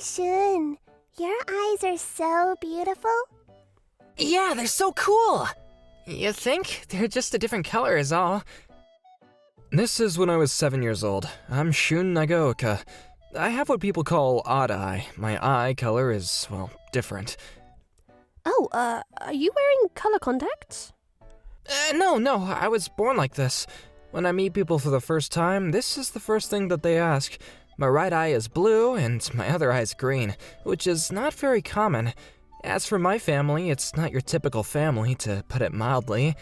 Shun, your eyes are so beautiful. Yeah, they're so cool! You think? They're just a different color is all. This is when I was 7 years old. I'm Shun Nagaoka. I have what people call odd eye. My eye color is, well, different. Oh, are you wearing color contacts? No, I was born like this. When I meet people for the first time, this is the first thing that they ask. My right eye is blue and my other eye is green, which is not very common. As for my family, it's not your typical family, to put it mildly.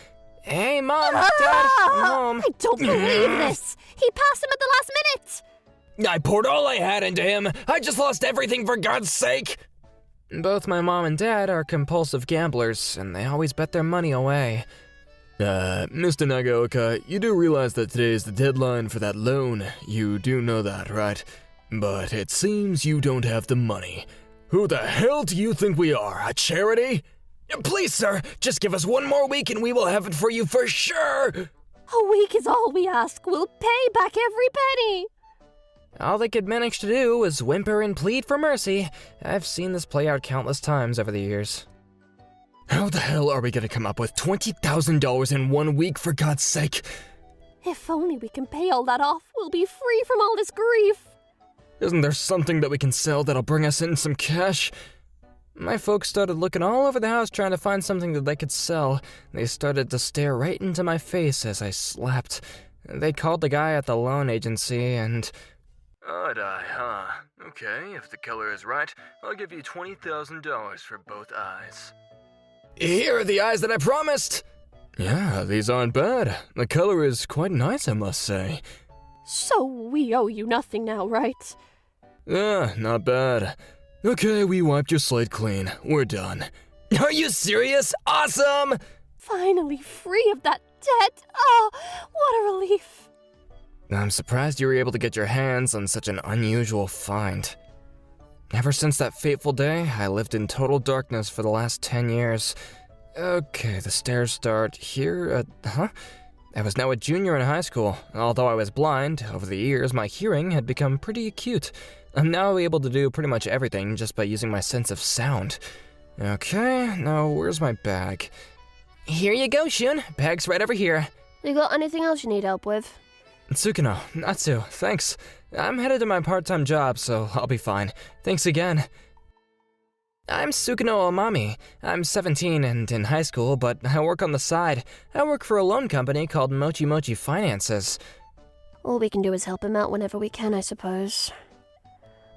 Hey, Mom! Dad! Mom! I don't believe this! He passed him at the last minute! I poured all I had into him! I just lost everything, for God's sake! Both my mom and dad are compulsive gamblers, and they always bet their money away. Mr. Nagaoka, you do realize that today is the deadline for that loan. You do know that, right? But it seems you don't have the money. Who the hell do you think we are, a charity? Please, sir, just give us 1 more week and we will have it for you for sure! A week is all we ask. We'll pay back every penny. All they could manage to do was whimper and plead for mercy. I've seen this play out countless times over the years. How the hell are we gonna come up with $20,000 in 1 week, for God's sake? If only we can pay all that off, we'll be free from all this grief. Isn't there something that we can sell that'll bring us in some cash? My folks started looking all over the house trying to find something that they could sell. They started to stare right into my face as I slept. They called the guy at the loan agency and... Odd eye, huh? Okay, if the color is right, I'll give you $20,000 for both eyes. Here are the eyes that I promised! Yeah, these aren't bad. The color is quite nice, I must say. So we owe you nothing now, right? Yeah, not bad. Okay, we wiped your slate clean. We're done. Are you serious? Awesome! Finally free of that debt. Oh, what a relief. I'm surprised you were able to get your hands on such an unusual find. Ever since that fateful day, I lived in total darkness for the last 10 years. Okay, the stairs start here I was now a junior in high school. Although I was blind, over the years my hearing had become pretty acute. I'm now able to do pretty much everything just by using my sense of sound. Okay, now where's my bag? Here you go, Shun. Bag's right over here. You got anything else you need help with? Tsukino, Natsu, thanks. I'm headed to my part-time job, so I'll be fine. Thanks again. I'm Tsukino Omami. I'm 17 and in high school, but I work on the side. I work for a loan company called Mochi Mochi Finances. All we can do is help him out whenever we can, I suppose.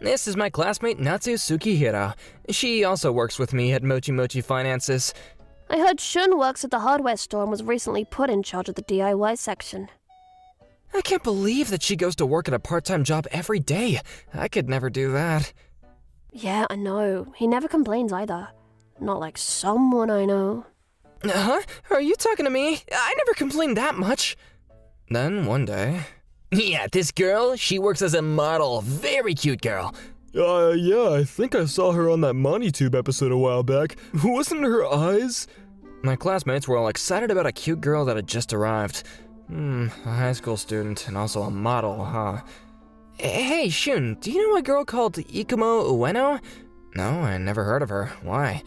This is my classmate Natsu Tsukihiro. She also works with me at Mochi Mochi Finances. I heard Shun works at the hardware store and was recently put in charge of the DIY section. I can't believe that she goes to work at a part-time job every day. I could never do that. Yeah, I know. He never complains either. Not like someone I know. Huh? Are you talking to me? I never complained that much. Then one day... Yeah, this girl, she works as a model. Very cute girl. Yeah, I think I saw her on that MoneyTube episode a while back. Wasn't her eyes? My classmates were all excited about a cute girl that had just arrived. A high school student and also a model, huh? Hey, Shun, do you know a girl called Ikumo Ueno? No, I never heard of her. Why?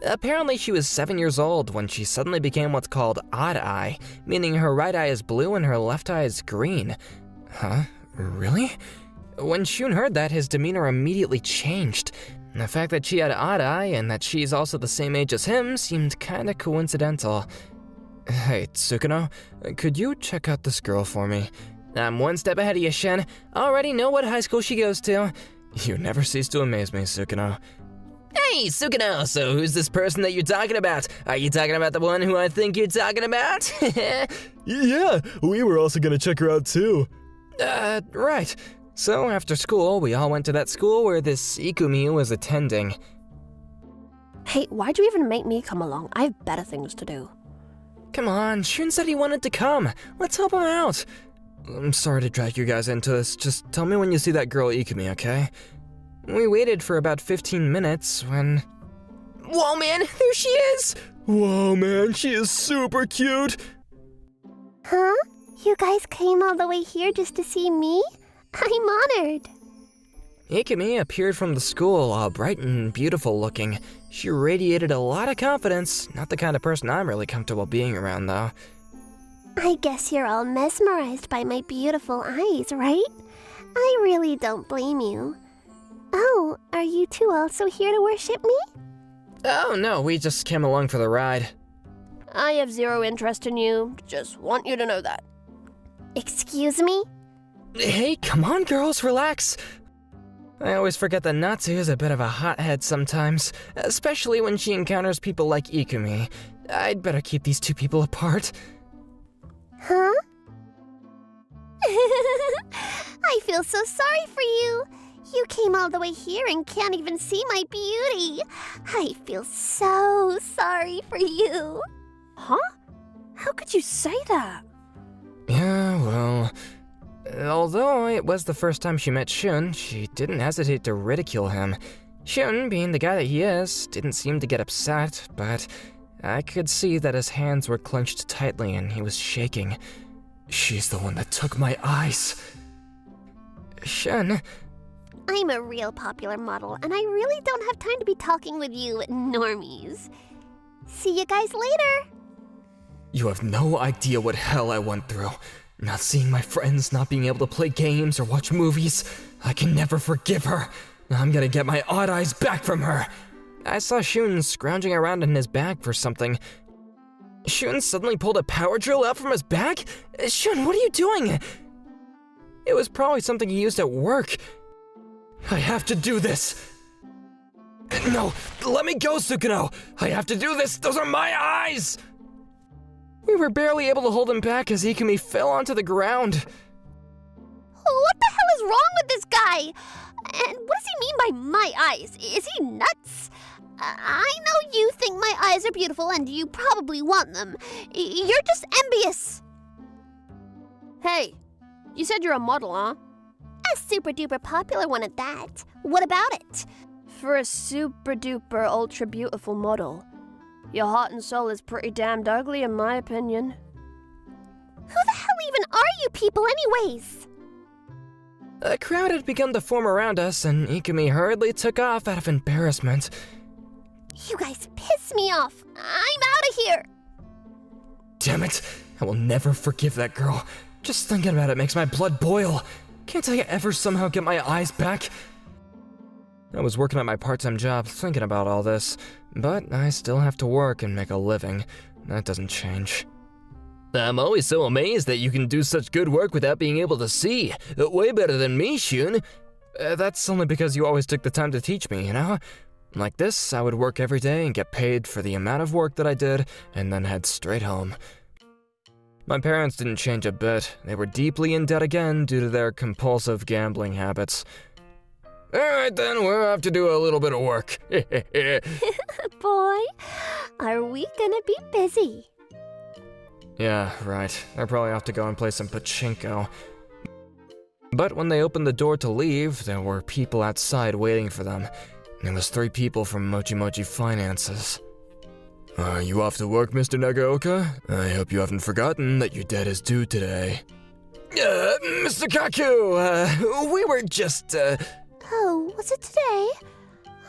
Apparently she was 7 years old when she suddenly became what's called odd eye, meaning her right eye is blue and her left eye is green. Huh? Really? When Shun heard that, his demeanor immediately changed. The fact that she had odd eye and that she's also the same age as him seemed kinda coincidental. Hey, Tsukino, could you check out this girl for me? I'm one step ahead of you, Shun. Already know what high school she goes to. You never cease to amaze me, Tsukino. Hey, Tsukino, so who's this person that you're talking about? Are you talking about the one who I think you're talking about? Yeah, we were also gonna check her out too. Right. So after school, we all went to that school where this Ikumi was attending. Hey, why'd you even make me come along? I have better things to do. Come on, Shun said he wanted to come. Let's help him out. I'm sorry to drag you guys into this. Just tell me when you see that girl Ikumi, okay? We waited for about 15 minutes when... Whoa, man, there she is! Whoa, man, she is super cute! Huh? You guys came all the way here just to see me? I'm honored. Ikumi appeared from the school all bright and beautiful looking. She radiated a lot of confidence, not the kind of person I'm really comfortable being around though. I guess you're all mesmerized by my beautiful eyes, right? I really don't blame you. Oh, are you two also here to worship me? Oh no, we just came along for the ride. I have zero interest in you. Just want you to know that. Excuse me? Hey, come on girls, relax. I always forget that Natsu is a bit of a hothead sometimes, especially when she encounters people like Ikumi. I'd better keep these two people apart. Huh? I feel so sorry for you. You came all the way here and can't even see my beauty. I feel so sorry for you. Huh? How could you say that? Yeah, well... Although it was the first time she met Shun, she didn't hesitate to ridicule him. Shun, being the guy that he is, didn't seem to get upset, but I could see that his hands were clenched tightly and he was shaking. She's the one that took my eyes. Shun... I'm a real popular model, and I really don't have time to be talking with you normies. See you guys later. You have no idea what hell I went through. Not seeing my friends, not being able to play games or watch movies. I can never forgive her. I'm gonna get my odd eyes back from her. I saw Shun scrounging around in his bag for something. Shun suddenly pulled a power drill out from his bag? Shun, what are you doing? It was probably something he used at work. I have to do this. No, let me go, Sukino. I have to do this. Those are my eyes. We were barely able to hold him back as Ikumi fell onto the ground. What the hell is wrong with this guy? And what does he mean by my eyes? Is he nuts? I know you think my eyes are beautiful and you probably want them. You're just envious. Hey, you said you're a model, huh? A super duper popular one at that. What about it? For a super duper ultra beautiful model, your heart and soul is pretty damned ugly in my opinion. Who the hell even are you people anyways? A crowd had begun to form around us, and Ikumi hurriedly took off out of embarrassment. You guys piss me off. I'm out of here. Damn it, I will never forgive that girl. Just thinking about it makes my blood boil. Can't I ever somehow get my eyes back? I was working at my part-time job thinking about all this, but I still have to work and make a living. That doesn't change. I'm always so amazed that you can do such good work without being able to see. Way better than me, Shun. That's only because you always took the time to teach me, you know? Like this, I would work every day and get paid for the amount of work that I did, and then head straight home. My parents didn't change a bit. They were deeply in debt again due to their compulsive gambling habits. Alright then, we'll have to do a little bit of work. Boy, are we gonna be busy? Yeah, right. They're probably off to go and play some pachinko. But when they opened the door to leave, there were people outside waiting for them. It was 3 people from Mochi Mochi Finances. Are you off to work, Mr. Nagaoka? I hope you haven't forgotten that your debt is due today. Mr. Kaku, we were just, Oh, was it today?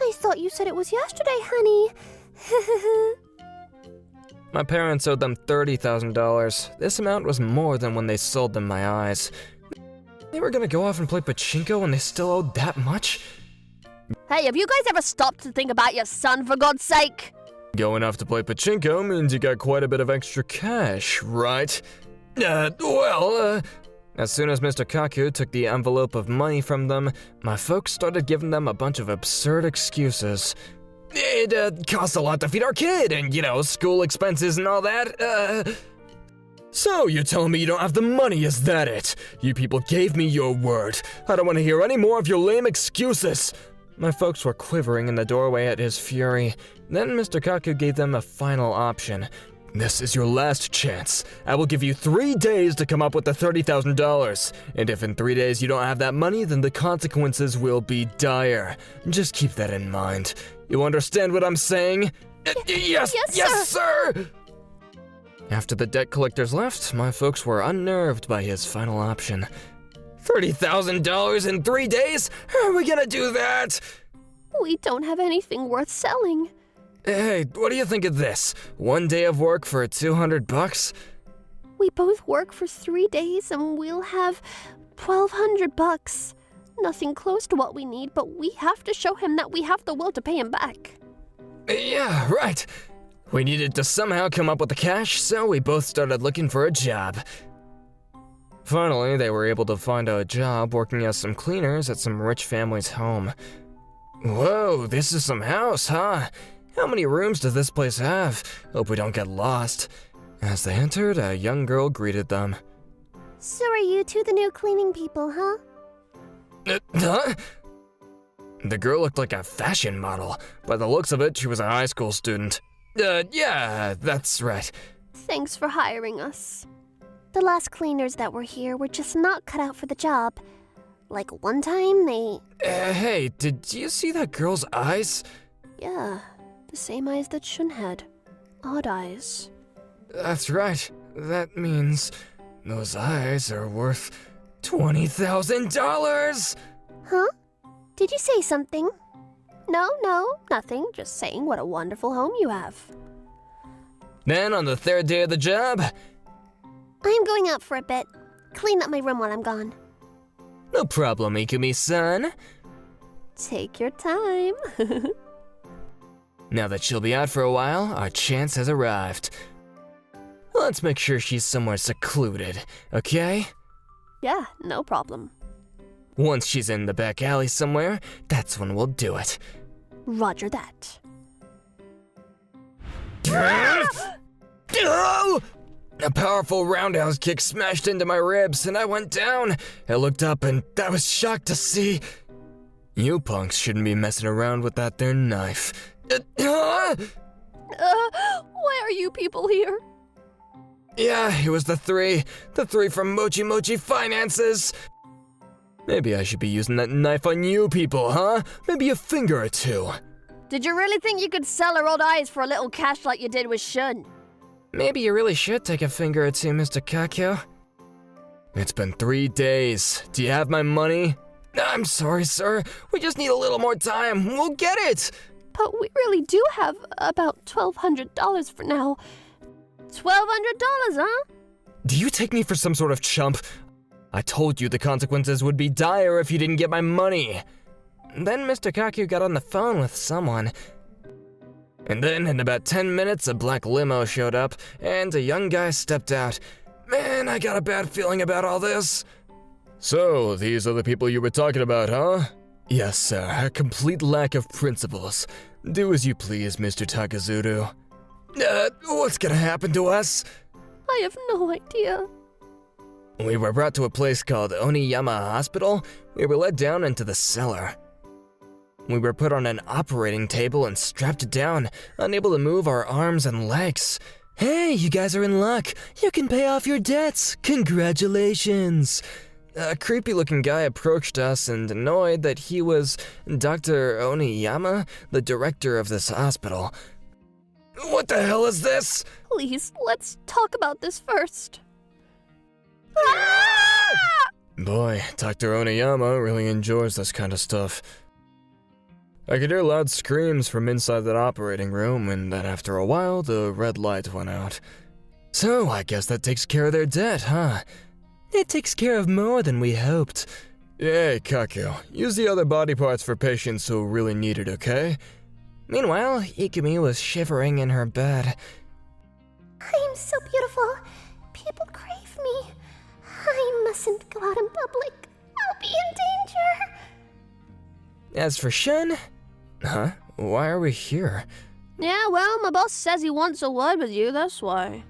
I thought you said it was yesterday, honey. My parents owed them $30,000. This amount was more than when they sold them my eyes. They were gonna go off and play pachinko and they still owed that much? Hey, have you guys ever stopped to think about your son, for God's sake? Going off to play pachinko means you got quite a bit of extra cash, right? As soon as Mr. Kaku took the envelope of money from them, my folks started giving them a bunch of absurd excuses. It costs a lot to feed our kid, and, you know, school expenses and all that. So you're telling me you don't have the money, is that it? You people gave me your word. I don't want to hear any more of your lame excuses. My folks were quivering in the doorway at his fury. Then Mr. Kaku gave them a final option. This is your last chance. I will give you 3 days to come up with the $30,000. And if in 3 days you don't have that money, then the consequences will be dire. Just keep that in mind. You understand what I'm saying? Yes, sir! After the debt collectors left, my folks were unnerved by his final option. $30,000 in 3 days? How are we gonna do that? We don't have anything worth selling. Hey, what do you think of this? 1 day of work for $200? We both work for 3 days and we'll have $1,200. Nothing close to what we need, but we have to show him that we have the will to pay him back. Yeah, right. We needed to somehow come up with the cash, so we both started looking for a job. Finally, they were able to find a job working as some cleaners at some rich family's home. Whoa, this is some house, huh? How many rooms does this place have? Hope we don't get lost. As they entered, a young girl greeted them. So are you two the new cleaning people, huh? Huh? The girl looked like a fashion model. By the looks of it, she was a high school student. Yeah, that's right. Thanks for hiring us. The last cleaners that were here were just not cut out for the job. Like one time they... Hey, did you see that girl's eyes? Yeah, the same eyes that Shun had. Odd eyes. That's right. That means those eyes are worth $20,000! Huh? Did you say something? No, nothing. Just saying what a wonderful home you have. Then on the 3rd day of the job... I'm going out for a bit. Clean up my room while I'm gone. No problem, Ikumi-san. Take your time. Now that she'll be out for a while, our chance has arrived. Let's make sure she's somewhere secluded, okay? Yeah, no problem. Once she's in the back alley somewhere, that's when we'll do it. Roger that. A powerful roundhouse kick smashed into my ribs and I went down. I looked up and I was shocked to see... You punks shouldn't be messing around with that there knife. Why are you people here? Yeah, it was the three from Mochi Mochi Finances. Maybe I should be using that knife on you people, huh? Maybe a finger or two. Did you really think you could sell her old eyes for a little cash like you did with Shun? Maybe you really should take a finger or two, Mr. Kakyo. It's been 3 days. Do you have my money? I'm sorry, sir. We just need a little more time. We'll get it. But we really do have about $1,200 for now. $1,200, huh? Do you take me for some sort of chump? I told you the consequences would be dire if you didn't get my money. Then Mr. Kakyo got on the phone with someone. And then, in about 10 minutes, a black limo showed up, and a young guy stepped out. Man, I got a bad feeling about all this. So, these are the people you were talking about, huh? Yes, sir. A complete lack of principles. Do as you please, Mr. Takazuru. What's gonna happen to us? I have no idea. We were brought to a place called Oniyama Hospital. We were led down into the cellar. We were put on an operating table and strapped down, unable to move our arms and legs. Hey, you guys are in luck. You can pay off your debts. Congratulations. A creepy-looking guy approached us and annoyed that he was Dr. Oniyama, the director of this hospital. What the hell is this? Please, let's talk about this first. Boy, Dr. Oniyama really enjoys this kind of stuff. I could hear loud screams from inside that operating room, and then after a while, the red light went out. So, I guess that takes care of their debt, huh? It takes care of more than we hoped. Hey, Kakyo, use the other body parts for patients who really need it, okay? Meanwhile, Ikumi was shivering in her bed. I'm so beautiful. People crave me. I mustn't go out in public. I'll be in danger. As for Shun... Huh? Why are we here? Yeah, well, my boss says he wants a word with you, that's why.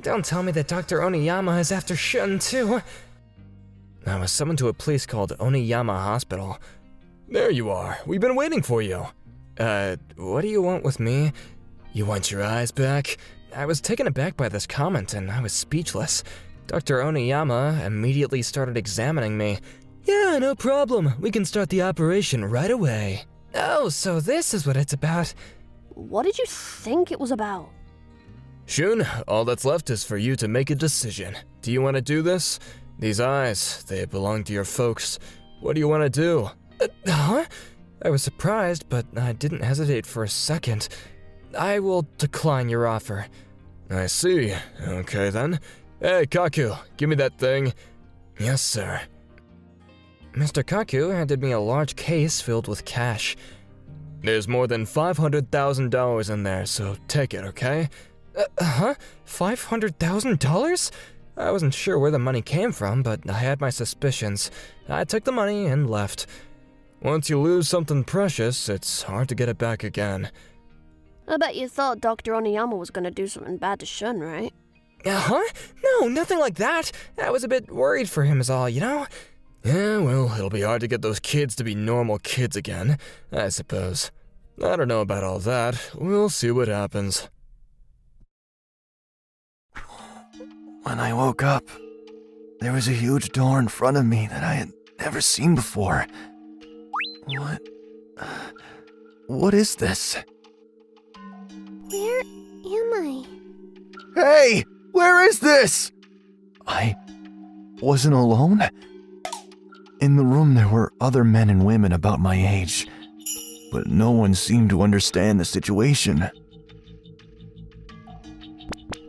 Don't tell me that Dr. Oniyama is after Shun, too. I was summoned to a place called Oniyama Hospital. There you are. We've been waiting for you. What do you want with me? You want your eyes back? I was taken aback by this comment, and I was speechless. Dr. Oniyama immediately started examining me. Yeah, no problem. We can start the operation right away. Oh, so this is what it's about. What did you think it was about? Shun, all that's left is for you to make a decision. Do you want to do this? These eyes, they belong to your folks. What do you want to do? Huh? I was surprised, but I didn't hesitate for a second. I will decline your offer. I see. Okay then. Hey, Kaku, give me that thing. Yes, sir. Mr. Kaku handed me a large case filled with cash. There's more than $500,000 in there, so take it, okay? Huh? $500,000? I wasn't sure where the money came from, but I had my suspicions. I took the money and left. Once you lose something precious, it's hard to get it back again. I bet you thought Dr. Oniyama was gonna do something bad to Shun, right? Huh? No, nothing like that. I was a bit worried for him is all, you know? Yeah, well, it'll be hard to get those kids to be normal kids again, I suppose. I don't know about all that. We'll see what happens. When I woke up, there was a huge door in front of me that I had never seen before. What is this? Where am I? Hey! Where is this? I wasn't alone? In the room there were other men and women about my age, but no one seemed to understand the situation.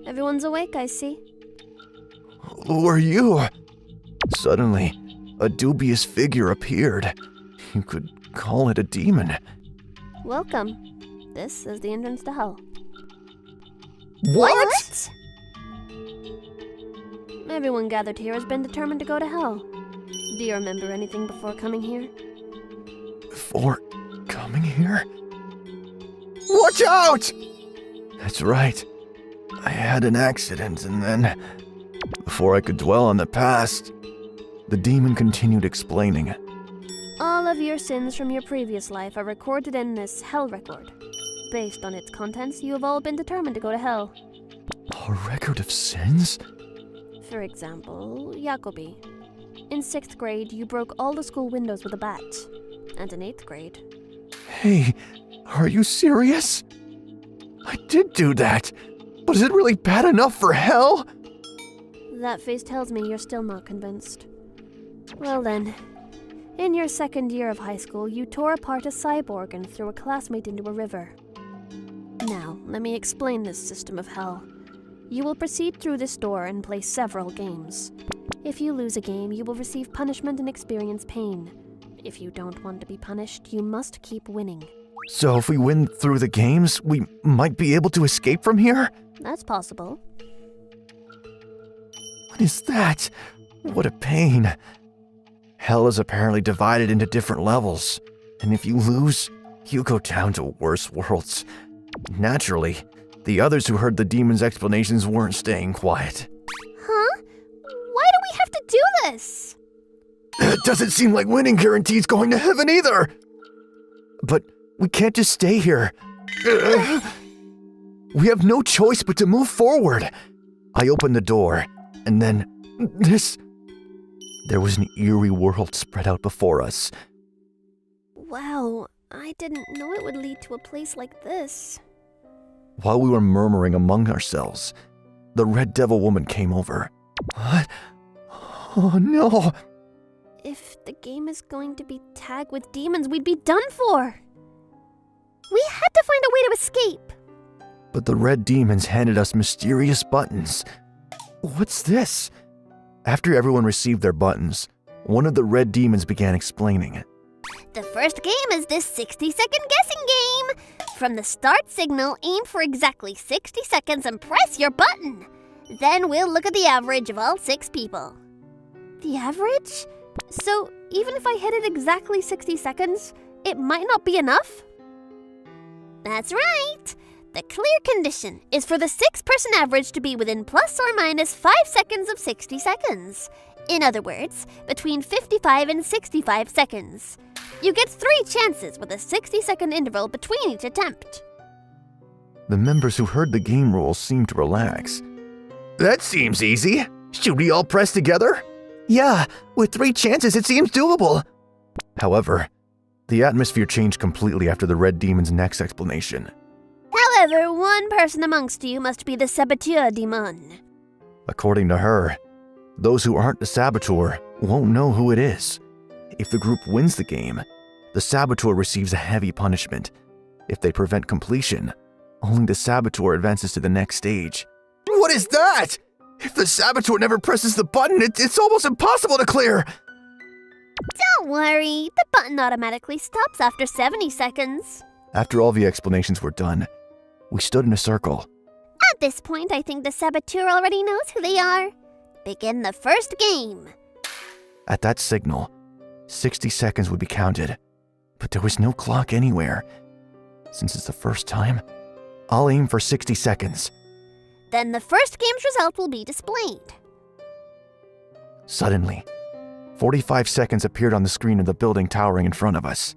Everyone's awake, I see. Who are you? Suddenly, a dubious figure appeared. You could call it a demon. Welcome. This is the entrance to hell. What? Everyone gathered here has been determined to go to hell. Do you remember anything before coming here? Before coming here? Watch out! That's right. I had an accident and then, before I could dwell on the past, the demon continued explaining. All of your sins from your previous life are recorded in this hell record. Based on its contents, you have all been determined to go to hell. A record of sins? For example, Jacobi. In 6th grade, you broke all the school windows with a bat. And in 8th grade... Hey, are you serious? I did do that, but is it really bad enough for hell? That face tells me you're still not convinced. Well then, in your 2nd year of high school, you tore apart a cyborg and threw a classmate into a river. Now, let me explain this system of hell. You will proceed through this door and play several games. If you lose a game, you will receive punishment and experience pain. If you don't want to be punished, you must keep winning. So if we win through the games, we might be able to escape from here? That's possible. What is that? What a pain. Hell is apparently divided into different levels, and if you lose, you go down to worse worlds. Naturally, the others who heard the demon's explanations weren't staying quiet. Huh? Why do we have to do this? It doesn't seem like winning guarantees going to heaven either! But we can't just stay here. We have no choice but to move forward. I opened the door, and then this... There was an eerie world spread out before us. Wow, I didn't know it would lead to a place like this. While we were murmuring among ourselves, the Red Devil woman came over. What? Oh no! If the game is going to be tagged with demons, we'd be done for! We had to find a way to escape. But the red demons handed us mysterious buttons. What's this? After everyone received their buttons, one of the red demons began explaining. The first game is this 60-second guessing game. From the start signal, aim for exactly 60 seconds and press your button. Then we'll look at the average of all 6 people. The average? So, even if I hit it exactly 60 seconds, it might not be enough? That's right. The clear condition is for the 6-person average to be within plus or minus 5 seconds of 60 seconds. In other words, between 55 and 65 seconds. You get 3 chances with a 60-second interval between each attempt. The members who heard the game rules seemed to relax. That seems easy. Should we all press together? Yeah, with 3 chances it seems doable. However, the atmosphere changed completely after the red demon's next explanation. However, one person amongst you must be the saboteur demon. According to her, Those who aren't the saboteur won't know who it is. If the group wins the game, the saboteur receives a heavy punishment. If they prevent completion, only the saboteur advances to the next stage. What is that? If the saboteur never presses the button, it's almost impossible to clear! Don't worry, the button automatically stops after 70 seconds. After all the explanations were done, we stood in a circle. At this point, I think the saboteur already knows who they are. Begin the first game. At that signal, 60 seconds would be counted, but there was no clock anywhere. Since it's the first time, I'll aim for 60 seconds. Then the first game's result will be displayed. Suddenly, 45 seconds appeared on the screen of the building towering in front of us.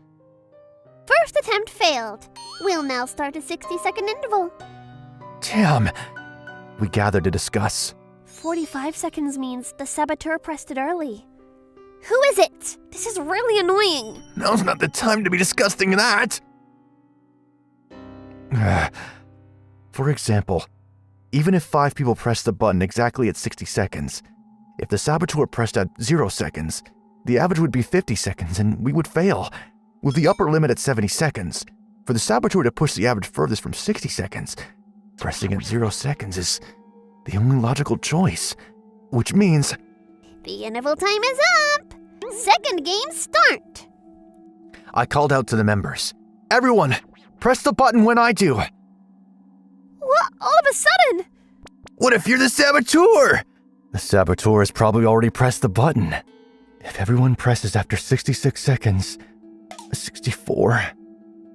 First attempt failed. We'll now start a 60-second interval. Damn! We gathered to discuss. 45 seconds means the saboteur pressed it early. Who is it? This is really annoying. Now's not the time to be discussing that! For example, even if 5 people pressed the button exactly at 60 seconds, if the saboteur pressed at 0 seconds, the average would be 50 seconds and we would fail. With the upper limit at 70 seconds, for the saboteur to push the average furthest from 60 seconds, pressing at 0 seconds is the only logical choice, which means... The interval time is up. Second game start. I called out to the members. Everyone, press the button when I do. What? All of a sudden? What if you're the saboteur? The saboteur has probably already pressed the button. If everyone presses after 66 seconds, 64,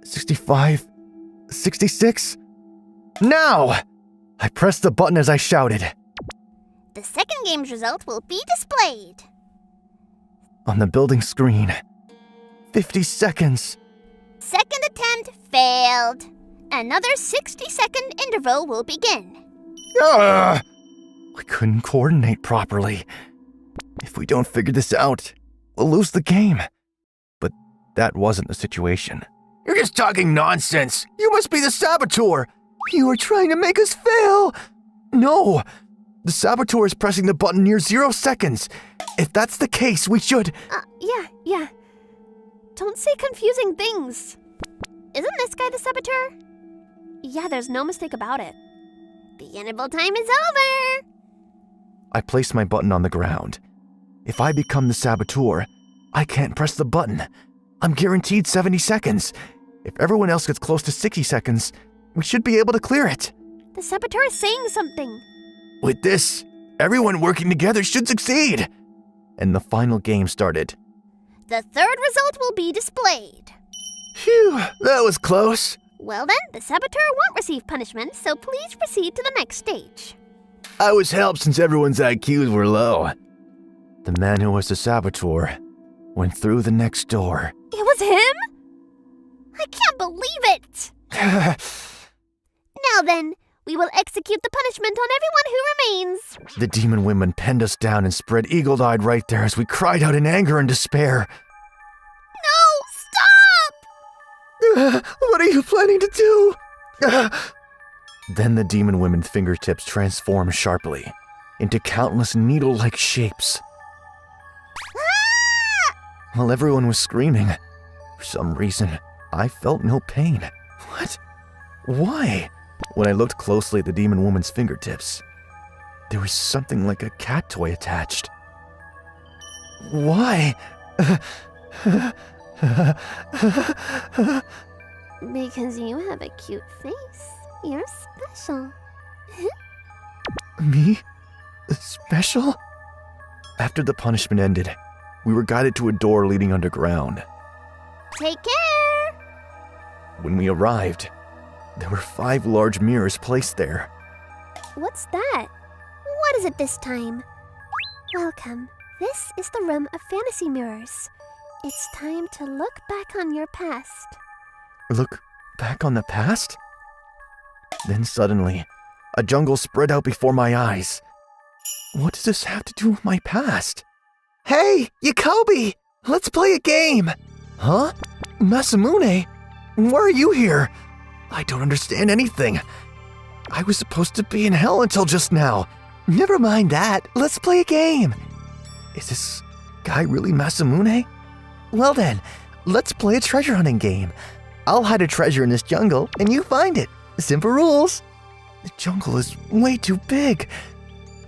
65, 66... Now! I pressed the button as I shouted. The second game's result will be displayed. On the building screen, 50 seconds. Second attempt failed. Another 60-second interval will begin. We couldn't coordinate properly. If we don't figure this out, we'll lose the game. But that wasn't the situation. You're just talking nonsense. You must be the saboteur. You are trying to make us fail. No, the saboteur is pressing the button near 0 seconds. If that's the case, we should... Yeah. Don't say confusing things. Isn't this guy the saboteur? Yeah, there's no mistake about it. The interval time is over. I placed my button on the ground. If I become the saboteur, I can't press the button. I'm guaranteed 70 seconds. If everyone else gets close to 60 seconds, we should be able to clear it. The saboteur is saying something. With this, everyone working together should succeed. And the final game started. The third result will be displayed. Phew, that was close. Well then, the saboteur won't receive punishment, so please proceed to the next stage. I was helped since everyone's IQs were low. The man who was the saboteur went through the next door. It was him? I can't believe it! Now then, we will execute the punishment on everyone who remains. The demon women penned us down and spread eagle-eyed right there as we cried out in anger and despair. No, stop! What are you planning to do? Then the demon women's fingertips transformed sharply into countless needle-like shapes. Ah! While everyone was screaming, for some reason, I felt no pain. What? Why? When I looked closely at the demon woman's fingertips, there was something like a cat toy attached. Why? Because you have a cute face. You're special. Me? Special? After the punishment ended, we were guided to a door leading underground. Take care! When we arrived, there were 5 large mirrors placed there. What's that? What is it this time? Welcome. This is the room of fantasy mirrors. It's time to look back on your past. Look back on the past? Then suddenly, a jungle spread out before my eyes. What does this have to do with my past? Hey, Yakobi! Let's play a game! Huh? Masamune? Why are you here? I don't understand anything. I was supposed to be in hell until just now. Never mind that. Let's play a game. Is this guy really Masamune? Well then, let's play a treasure hunting game. I'll hide a treasure in this jungle, and you find it. Simple rules. The jungle is way too big.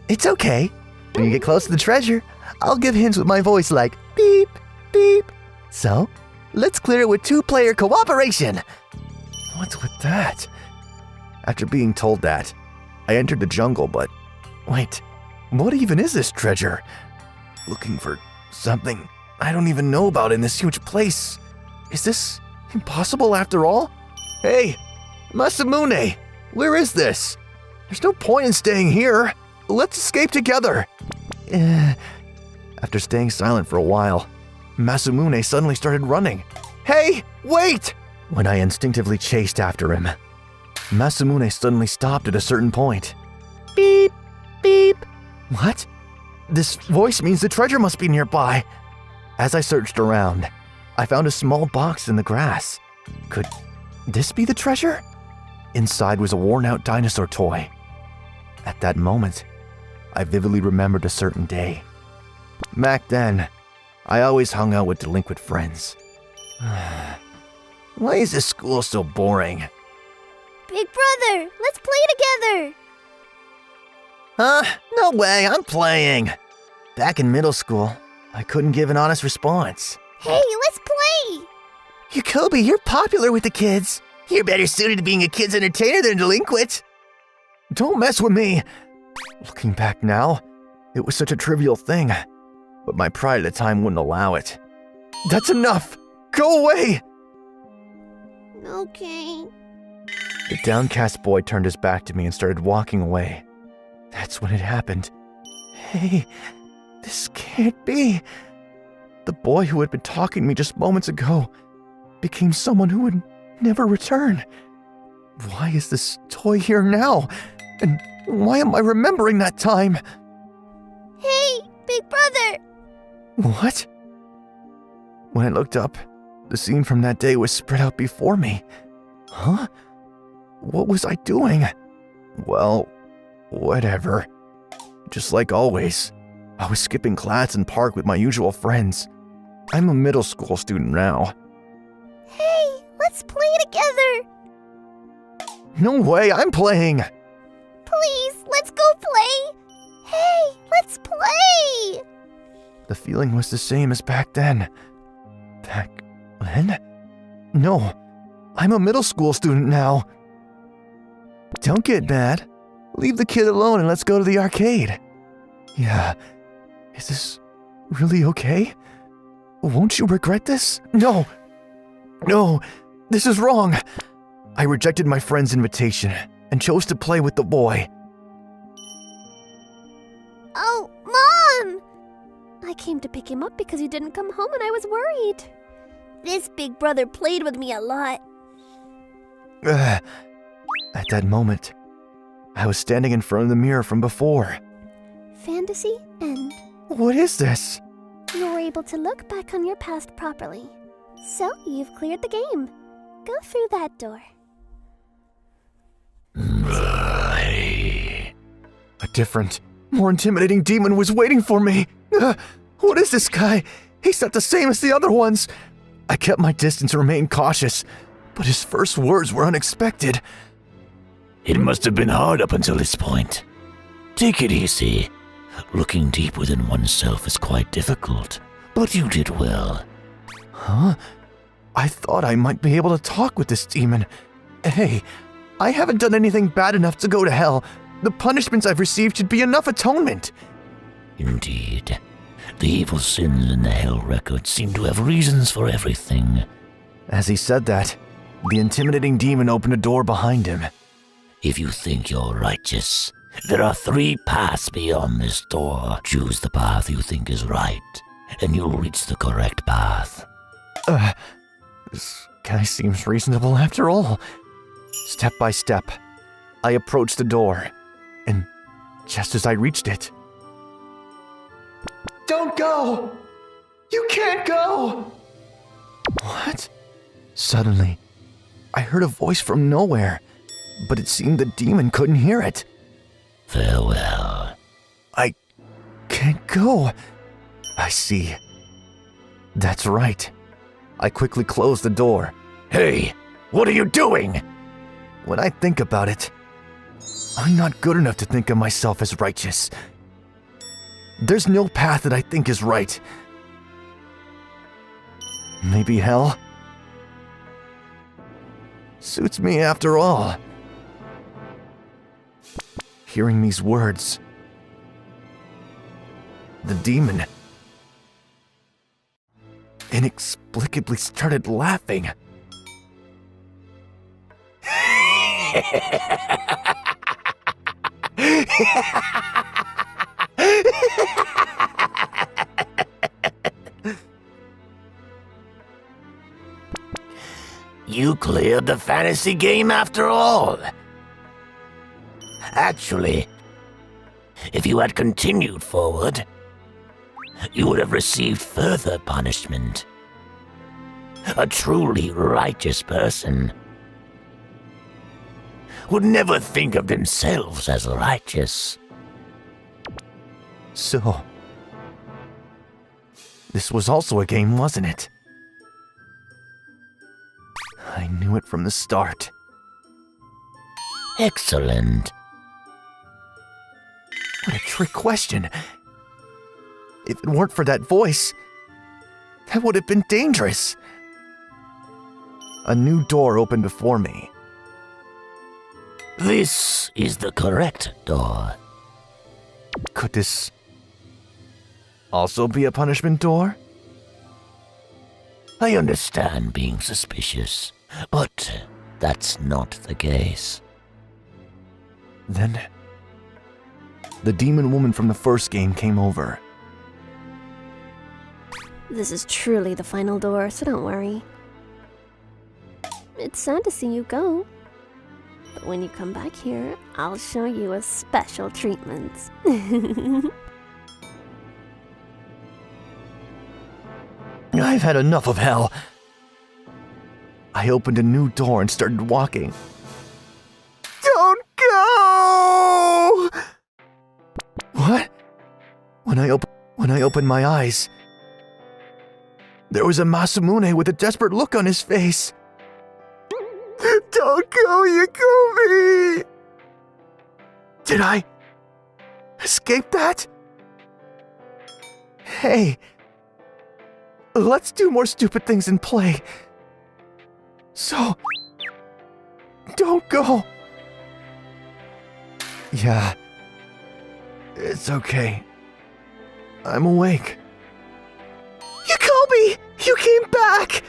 It's okay. When you get close to the treasure, I'll give hints with my voice like beep, beep. So, let's clear it with 2-player cooperation. What's with that? After being told that, I entered the jungle, but wait, what even is this treasure? Looking for something I don't even know about in this huge place. Is this impossible after all? Hey, Masamune, where is this? There's no point in staying here. Let's escape together. After staying silent for a while, Masamune suddenly started running. Hey, wait! When I instinctively chased after him, Masamune suddenly stopped at a certain point. Beep, beep. What? This voice means the treasure must be nearby. As I searched around, I found a small box in the grass. Could this be the treasure? Inside was a worn-out dinosaur toy. At that moment, I vividly remembered a certain day. Back then, I always hung out with delinquent friends. Why is this school so boring? Big brother, let's play together. No way, I'm playing. Back in middle school, I couldn't give an honest response. Hey, let's play. Yakobi, you're popular with the kids. You're better suited to being a kid's entertainer than a delinquent. Don't mess with me. Looking back now, it was such a trivial thing, but my pride at the time wouldn't allow it. That's enough! Go away! Okay. The downcast boy turned his back to me and started walking away. That's when it happened. Hey, this can't be. The boy who had been talking to me just moments ago became someone who would never return. Why is this toy here now? And why am I remembering that time? Hey, big brother. What? When I looked up, the scene from that day was spread out before me. Huh? What was I doing? Well, whatever. Just like always, I was skipping class in park with my usual friends. I'm a middle school student now. Hey, let's play together. No way, I'm playing! Please, let's go play. Hey, let's play. The feeling was the same as back then. Back then? No, I'm a middle school student now. Don't get mad. Leave the kid alone and let's go to the arcade. Yeah, is this really okay? Won't you regret this? No, this is wrong. I rejected my friend's invitation and chose to play with the boy. Oh, Mom! I came to pick him up because you didn't come home and I was worried. This big brother played with me a lot. At that moment, I was standing in front of the mirror from before. Fantasy end. What is this? You were able to look back on your past properly. So you've cleared the game. Go through that door. A different, more intimidating demon was waiting for me. What is this guy? He's not the same as the other ones. I kept my distance and remained cautious, but his first words were unexpected. It must have been hard up until this point. Take it easy. Looking deep within oneself is quite difficult, but you did well. Huh? I thought I might be able to talk with this demon. Hey, I haven't done anything bad enough to go to hell. The punishments I've received should be enough atonement. Indeed. The evil sins in the hell record seem to have reasons for everything. As he said that, the intimidating demon opened a door behind him. If you think you're righteous, there are 3 paths beyond this door. Choose the path you think is right, and you'll reach the correct path. This guy seems reasonable after all. Step by step, I approached the door, and just as I reached it... Don't go! You can't go! What? Suddenly, I heard a voice from nowhere, but it seemed the demon couldn't hear it. Farewell. I can't go. I see. That's right. I quickly closed the door. Hey, what are you doing? When I think about it, I'm not good enough to think of myself as righteous. There's no path that I think is right. Maybe hell suits me after all. Hearing these words, the demon inexplicably started laughing. You cleared the fantasy game after all. Actually, if you had continued forward, you would have received further punishment. A truly righteous person would never think of themselves as righteous. So, this was also a game, wasn't it? I knew it from the start. Excellent. What a trick question. If it weren't for that voice, that would have been dangerous. A new door opened before me. This is the correct door. Could this also be a punishment door? I understand being suspicious, but that's not the case. Then, the demon woman from the first game came over. This is truly the final door, so don't worry. It's sad to see you go. But when you come back here, I'll show you a special treatment. I've had enough of hell. I opened a new door and started walking. Don't go! What? When I opened my eyes, there was a Masamune with a desperate look on his face. Don't go, Yakumi! Did I escape that? Hey, let's do more stupid things and play. So, don't go. Yeah, it's okay. I'm awake. Yakubi, you came back!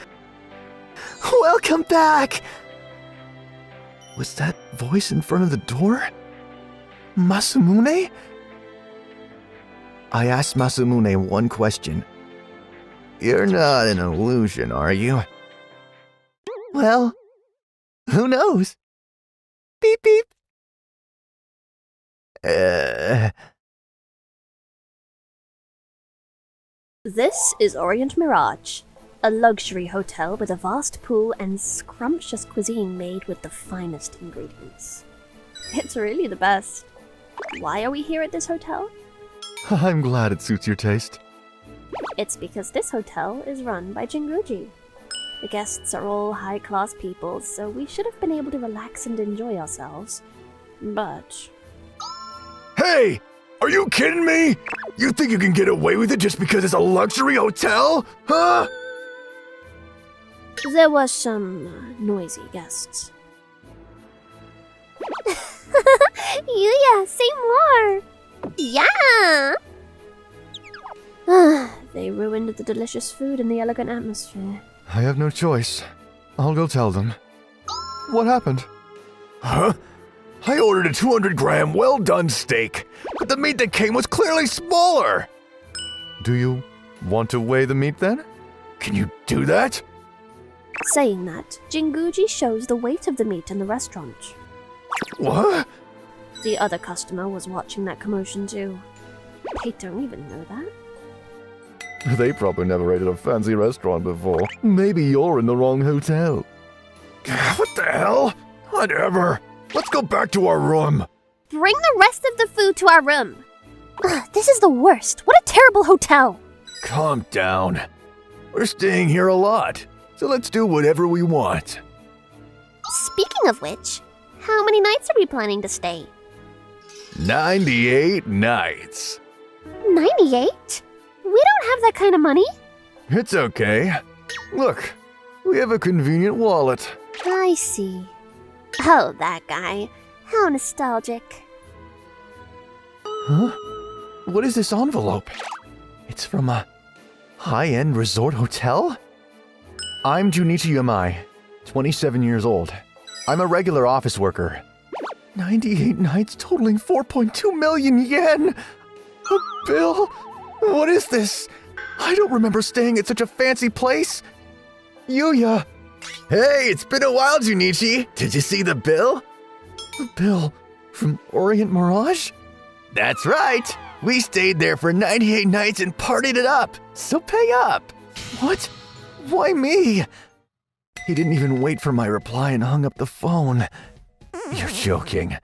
Welcome back! Was that voice in front of the door? Masamune? I asked Masamune one question. You're not an illusion, are you? Well, who knows? Beep beep. This is Orient Mirage, a luxury hotel with a vast pool and scrumptious cuisine made with the finest ingredients. It's really the best. Why are we here at this hotel? I'm glad it suits your taste. It's because this hotel is run by Jinguji. The guests are all high-class people, so we should have been able to relax and enjoy ourselves. But... Hey! Are you kidding me? You think you can get away with it just because it's a luxury hotel? Huh? there was some noisy guests. Yuya, say more! Yeah! They ruined the delicious food and the elegant atmosphere. I have no choice. I'll go tell them. What happened? Huh? I ordered a 200-gram well-done steak, but the meat that came was clearly smaller! Do you want to weigh the meat then? Can you do that? Saying that, Jinguji shows the weight of the meat in the restaurant. What? The other customer was watching that commotion too. They don't even know that. They probably never ate at a fancy restaurant before. Maybe you're in the wrong hotel. What the hell? Whatever. Let's go back to our room. Bring the rest of the food to our room. Ugh, this is the worst. What a terrible hotel. Calm down. We're staying here a lot, so let's do whatever we want. Speaking of which, how many nights are we planning to stay? 98 nights. 98? We don't have that kind of money. It's okay. Look, we have a convenient wallet. I see. Oh, that guy. How nostalgic. Huh? What is this envelope? It's from a high-end resort hotel? I'm Junichi Yamai, 27 years old. I'm a regular office worker. 98 nights totaling 4.2 million yen! A bill? What is this? I don't remember staying at such a fancy place. Yuya! Hey, it's been a while, Junichi. Did you see the bill? The bill from Orient Mirage? That's right. We stayed there for 98 nights and partied it up. So pay up. What? Why me? He didn't even wait for my reply and hung up the phone. You're joking.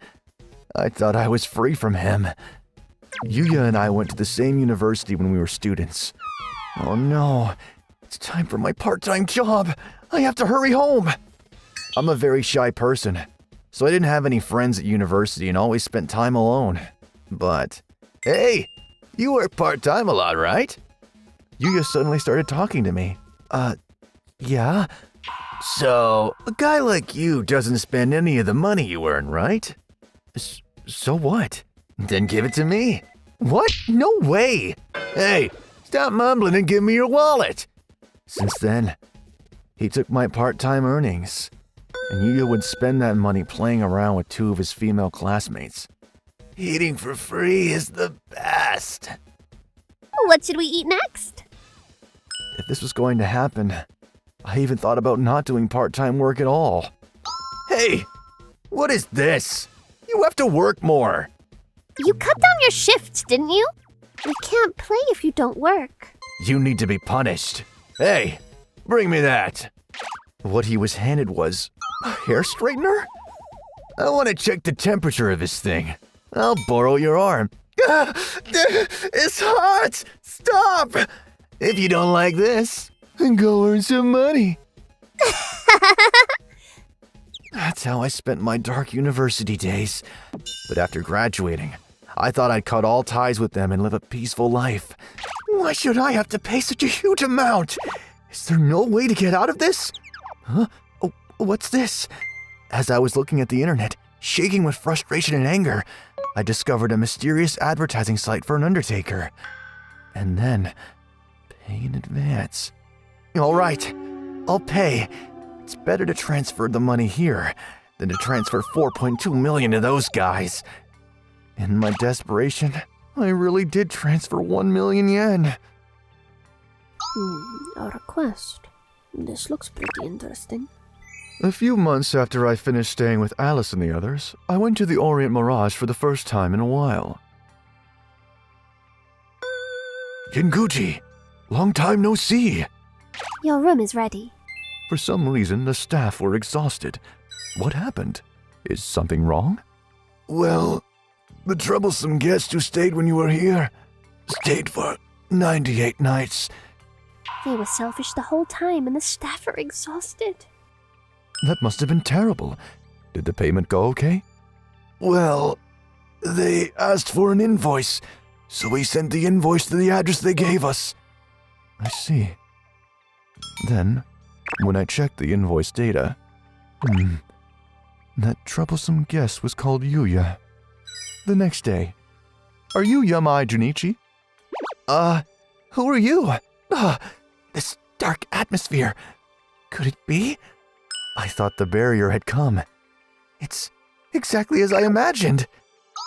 I thought I was free from him. Yuya and I went to the same university when we were students. Oh no, it's time for my part-time job. I have to hurry home. I'm a very shy person, so I didn't have any friends at university and always spent time alone. But, hey, you work part-time a lot, right? Yuya suddenly started talking to me. Yeah? So, a guy like you doesn't spend any of the money you earn, right? So what? Then give it to me. What? No way! Hey, stop mumbling and give me your wallet! Since then, he took my part-time earnings, and Yuya would spend that money playing around with two of his female classmates. Eating for free is the best. What should we eat next? If this was going to happen, I even thought about not doing part-time work at all. Hey, what is this? You have to work more. You cut down your shifts, didn't you? We can't play if you don't work. You need to be punished. Hey, bring me that. What he was handed was a hair straightener? I want to check the temperature of this thing. I'll borrow your arm. It's hot! Stop! If you don't like this, then go earn some money. That's how I spent my dark university days. But after graduating, I thought I'd cut all ties with them and live a peaceful life. Why should I have to pay such a huge amount? Is there no way to get out of this? Huh? Oh, what's this? As I was looking at the internet, shaking with frustration and anger, I discovered a mysterious advertising site for an undertaker. And then, pay in advance. All right, I'll pay. It's better to transfer the money here than to transfer 4.2 million to those guys. In my desperation, I really did transfer 1 million yen. A request. This looks pretty interesting. A few months after I finished staying with Alice and the others, I went to the Orient Mirage for the first time in a while. Genguchi, long time no see. Your room is ready. For some reason, the staff were exhausted. What happened? Is something wrong? Well, the troublesome guest who stayed when you were here stayed for 98 nights. They were selfish the whole time and the staff are exhausted. That must have been terrible. Did the payment go okay? Well, they asked for an invoice, so we sent the invoice to the address they gave us. I see. Then, when I checked the invoice data, that troublesome guest was called Yuya. The next day, are you Yamai Junichi? Who are you? This dark atmosphere. Could it be? I thought the burier had come. It's exactly as I imagined.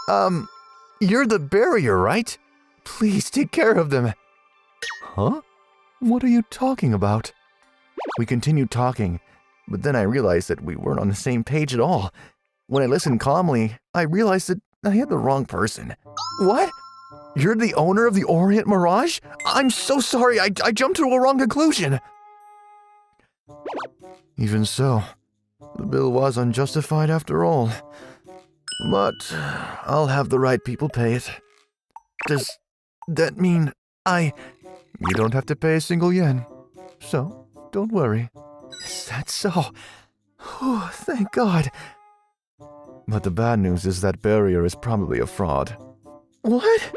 You're the burier, right? Please take care of them. Huh? What are you talking about? We continued talking, but then I realized that we weren't on the same page at all. When I listened calmly, I realized that I had the wrong person. What? You're the owner of the Orient Mirage? I'm so sorry, I jumped to a wrong conclusion. Even so, the bill was unjustified after all. But I'll have the right people pay it. Does that mean You don't have to pay a single yen. So, don't worry. Is that so? Whew, thank God. But the bad news is that burier is probably a fraud. What?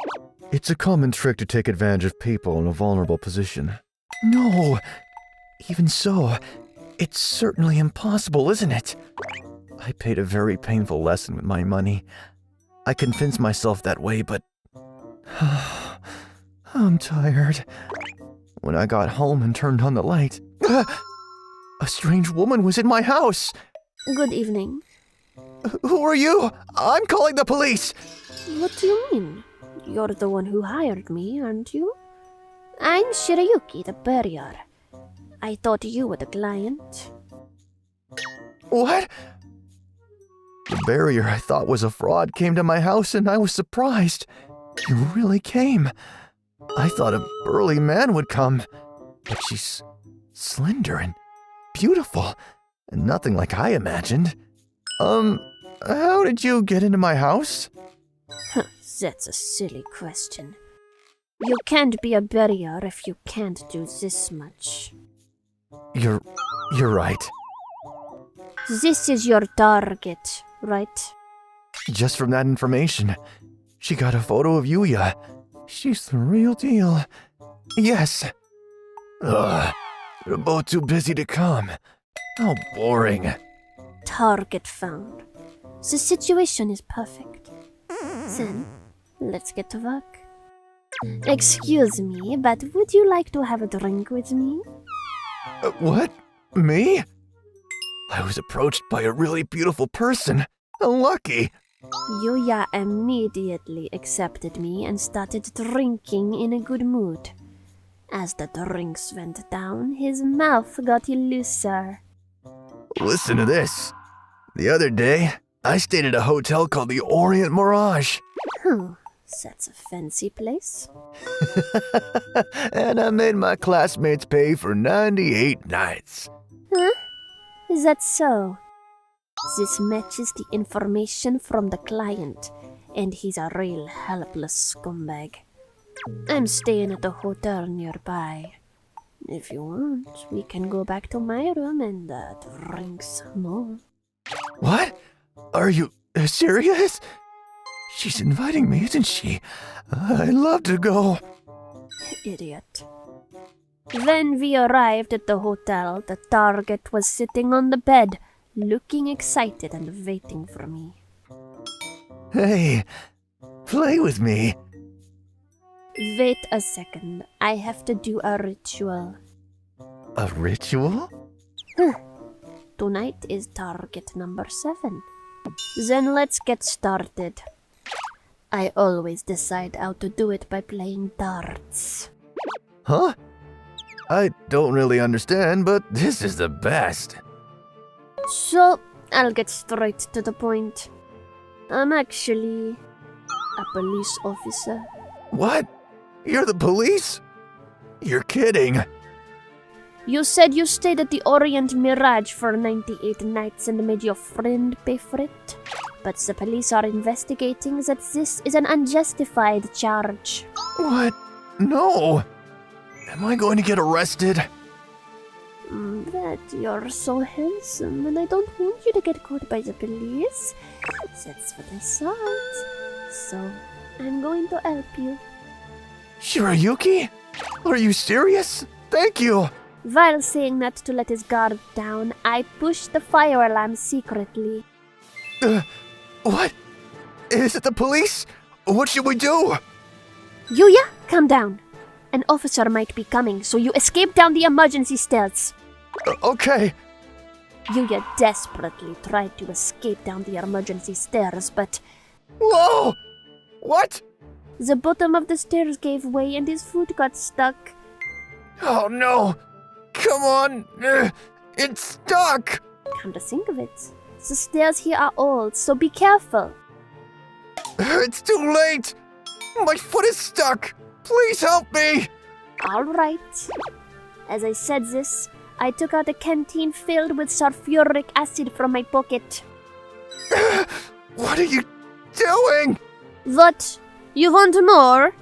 It's a common trick to take advantage of people in a vulnerable position. No! Even so, it's certainly impossible, isn't it? I paid a very painful lesson with my money. I convinced myself that way, but... I'm tired. When I got home and turned on the light, a strange woman was in my house. Good evening. Who are you? I'm calling the police. What do you mean? You're the one who hired me, aren't you? I'm Shirayuki, the burier. I thought you were the client. What? The burier I thought was a fraud came to my house and I was surprised. He really came. I thought a burly man would come, but she's slender and beautiful, and nothing like I imagined. How did you get into my house? That's a silly question. You can't be a burier if you can't do this much. You're right. This is your target, right? Just from that information, she got a photo of Yuya. She's the real deal. Yes. Ugh, they're both too busy to come. How boring. Target found. The situation is perfect. Then, let's get to work. Excuse me, but would you like to have a drink with me? What? Me? I was approached by a really beautiful person. How lucky. Yuya immediately accepted me and started drinking in a good mood. As the drinks went down, his mouth got looser. Listen to this. The other day, I stayed at a hotel called the Orient Mirage. That's a fancy place. And I made my classmates pay for 98 nights. Huh? Is that so? This matches the information from the client, and he's a real helpless scumbag. I'm staying at a hotel nearby. If you want, we can go back to my room and drink some more. What? Are you serious? She's inviting me, isn't she? I'd love to go. Idiot. When we arrived at the hotel, the target was sitting on the bed, looking excited and waiting for me. Hey, play with me. Wait a second, I have to do a ritual. A ritual? Tonight is target number 7. Then let's get started. I always decide how to do it by playing darts. Huh? I don't really understand, but this is the best. So, I'll get straight to the point. I'm actually a police officer. What? You're the police? You're kidding. You said you stayed at the Orient Mirage for 98 nights and made your friend pay for it? But the police are investigating that this is an unjustified charge. What? No. Am I going to get arrested? But you're so handsome, and I don't want you to get caught by the police. That's what I thought. So, I'm going to help you. Shirayuki? Are you serious? Thank you. While saying not to let his guard down, I pushed the fire alarm secretly. What? Is it the police? What should we do? Yuya, calm down. An officer might be coming, so you escape down the emergency stairs. Okay. Yuya desperately tried to escape down the emergency stairs, but... Whoa! What? The bottom of the stairs gave way and his foot got stuck. Oh no! Come on! It's stuck! Come to think of it, the stairs here are old, so be careful. It's too late! My foot is stuck! Please help me! Alright. As I said this, I took out a canteen filled with sulfuric acid from my pocket. What are you doing? What? You want more?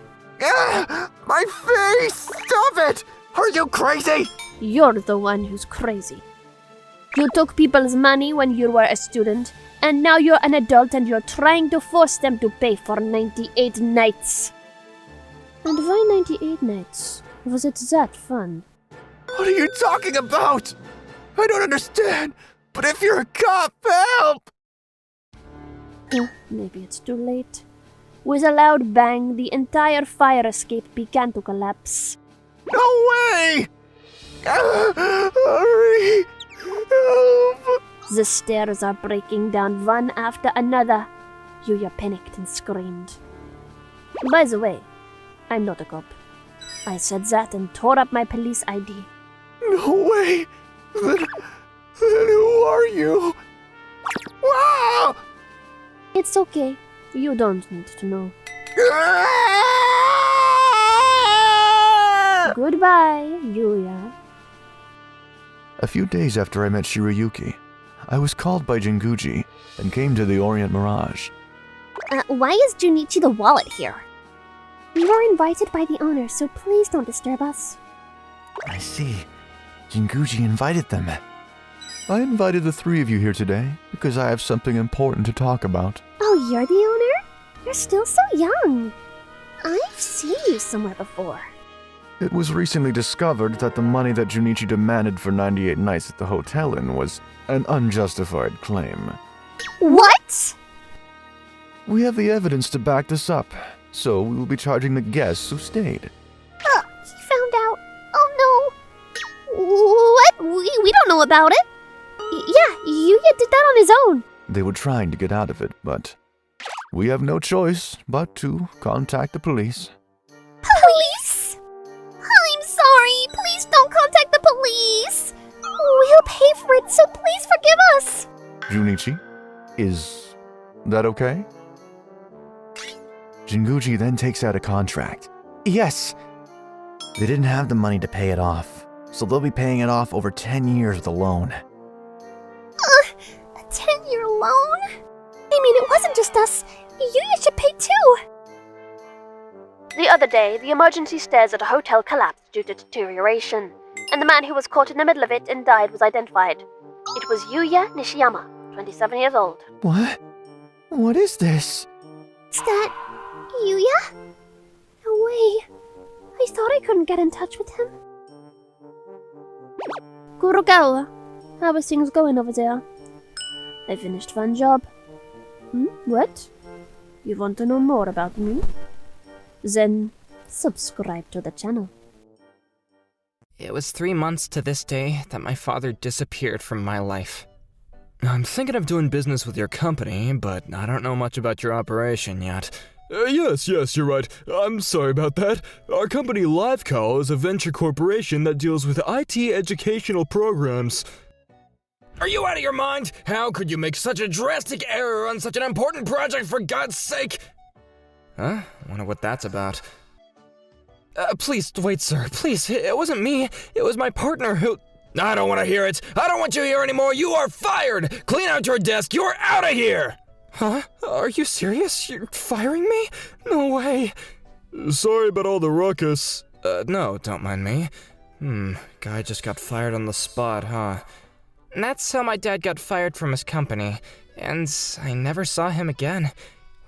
My face! Stop it! Are you crazy? You're the one who's crazy. You took people's money when you were a student, and now you're an adult and you're trying to force them to pay for 98 nights. And why 98 nights? Was it that fun? What are you talking about? I don't understand. But if you're a cop, help! Maybe it's too late. With a loud bang, the entire fire escape began to collapse. No way! Hurry! Help! The stairs are breaking down one after another. Yuya panicked and screamed. By the way, I'm not a cop. I said that and tore up my police ID. No way! Then who are you? Wow! It's okay. You don't need to know. Goodbye, Yuya. A few days after I met Shirayuki, I was called by Jinguji and came to the Orient Mirage. Why is Junichi the wallet here? We were invited by the owner, so please don't disturb us. I see. Jinguji invited them. I invited the three of you here today because I have something important to talk about. Oh, you're the owner? You're still so young. I've seen you somewhere before. It was recently discovered that the money that Junichi demanded for 98 nights at the Hotel Inn was an unjustified claim. What? We have the evidence to back this up, so we will be charging the guests who stayed. He found out. Oh no. What? We don't know about it. Yeah, Yuya did that on his own. They were trying to get out of it, but we have no choice but to contact the police. Police? I'm sorry. Please don't contact the police. We'll pay for it, so please forgive us. Junichi, is that okay? Jinguji then takes out a contract. Yes. They didn't have the money to pay it off, so they'll be paying it off over 10 years with a loan. A 10-year loan? I mean, it wasn't just us. Yuya should pay too. The other day, the emergency stairs at a hotel collapsed due to deterioration, and the man who was caught in the middle of it and died was identified. It was Yuya Nishiyama, 27 years old. What? What is this? Is that Yuya? No way. I thought I couldn't get in touch with him. Kurokawa, how are things going over there? I finished one job. What? You want to know more about me? Then subscribe to the channel. It was 3 months to this day that my father disappeared from my life. I'm thinking of doing business with your company, but I don't know much about your operation yet. Yes, you're right. I'm sorry about that. Our company LiveCall is a venture corporation that deals with IT educational programs. Are you out of your mind? How could you make such a drastic error on such an important project, for God's sake? Huh? Wonder what that's about. Please, wait, sir. Please, it wasn't me. It was my partner who... I don't want to hear it. I don't want you here anymore. You are fired. Clean out your desk. You're out of here. Huh? Are you serious? You're firing me? No way. Sorry about all the ruckus. No, don't mind me. Guy just got fired on the spot, huh? That's how my dad got fired from his company, and I never saw him again.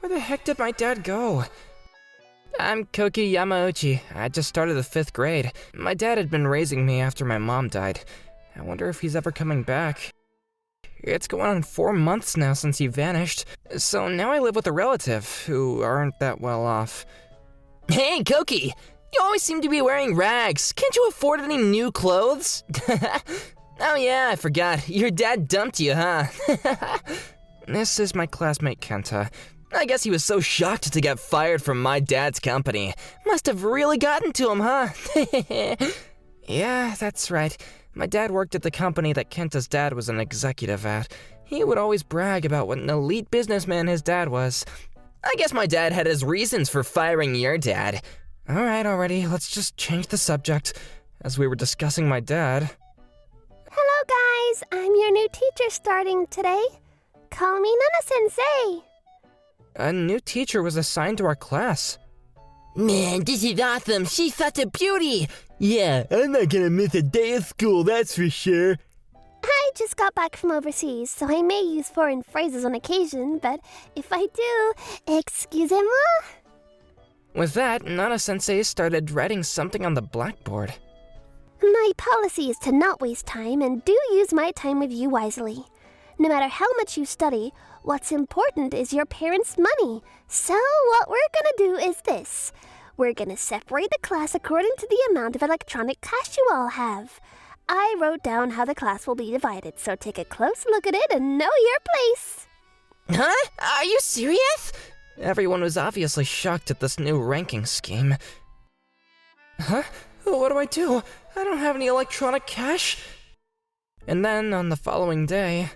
Where the heck did my dad go? I'm Koki Yamauchi. I just started the 5th grade. My dad had been raising me after my mom died. I wonder if he's ever coming back. It's going on 4 months now since he vanished, so now I live with a relative who aren't that well off. Hey, Koki! You always seem to be wearing rags. Can't you afford any new clothes? Oh yeah, I forgot. Your dad dumped you, huh? This is my classmate Kenta. I guess he was so shocked to get fired from my dad's company. Must have really gotten to him, huh? Yeah, that's right. My dad worked at the company that Kenta's dad was an executive at. He would always brag about what an elite businessman his dad was. I guess my dad had his reasons for firing your dad. Alright, already, let's just change the subject. As we were discussing my dad... Hello guys, I'm your new teacher starting today. Call me Nana-sensei. A new teacher was assigned to our class. Man, this is awesome. She's such a beauty. Yeah, I'm not gonna miss a day of school, that's for sure. I just got back from overseas, so I may use foreign phrases on occasion, but if I do, excusez-moi? With that, Nana-sensei started writing something on the blackboard. My policy is to not waste time and do use my time with you wisely. No matter how much you study, what's important is your parents' money. So what we're gonna do is this. We're gonna separate the class according to the amount of electronic cash you all have. I wrote down how the class will be divided, so take a close look at it and know your place. Huh? Are you serious? Everyone was obviously shocked at this new ranking scheme. Huh? What do I do? I don't have any electronic cash. And then, on the following day...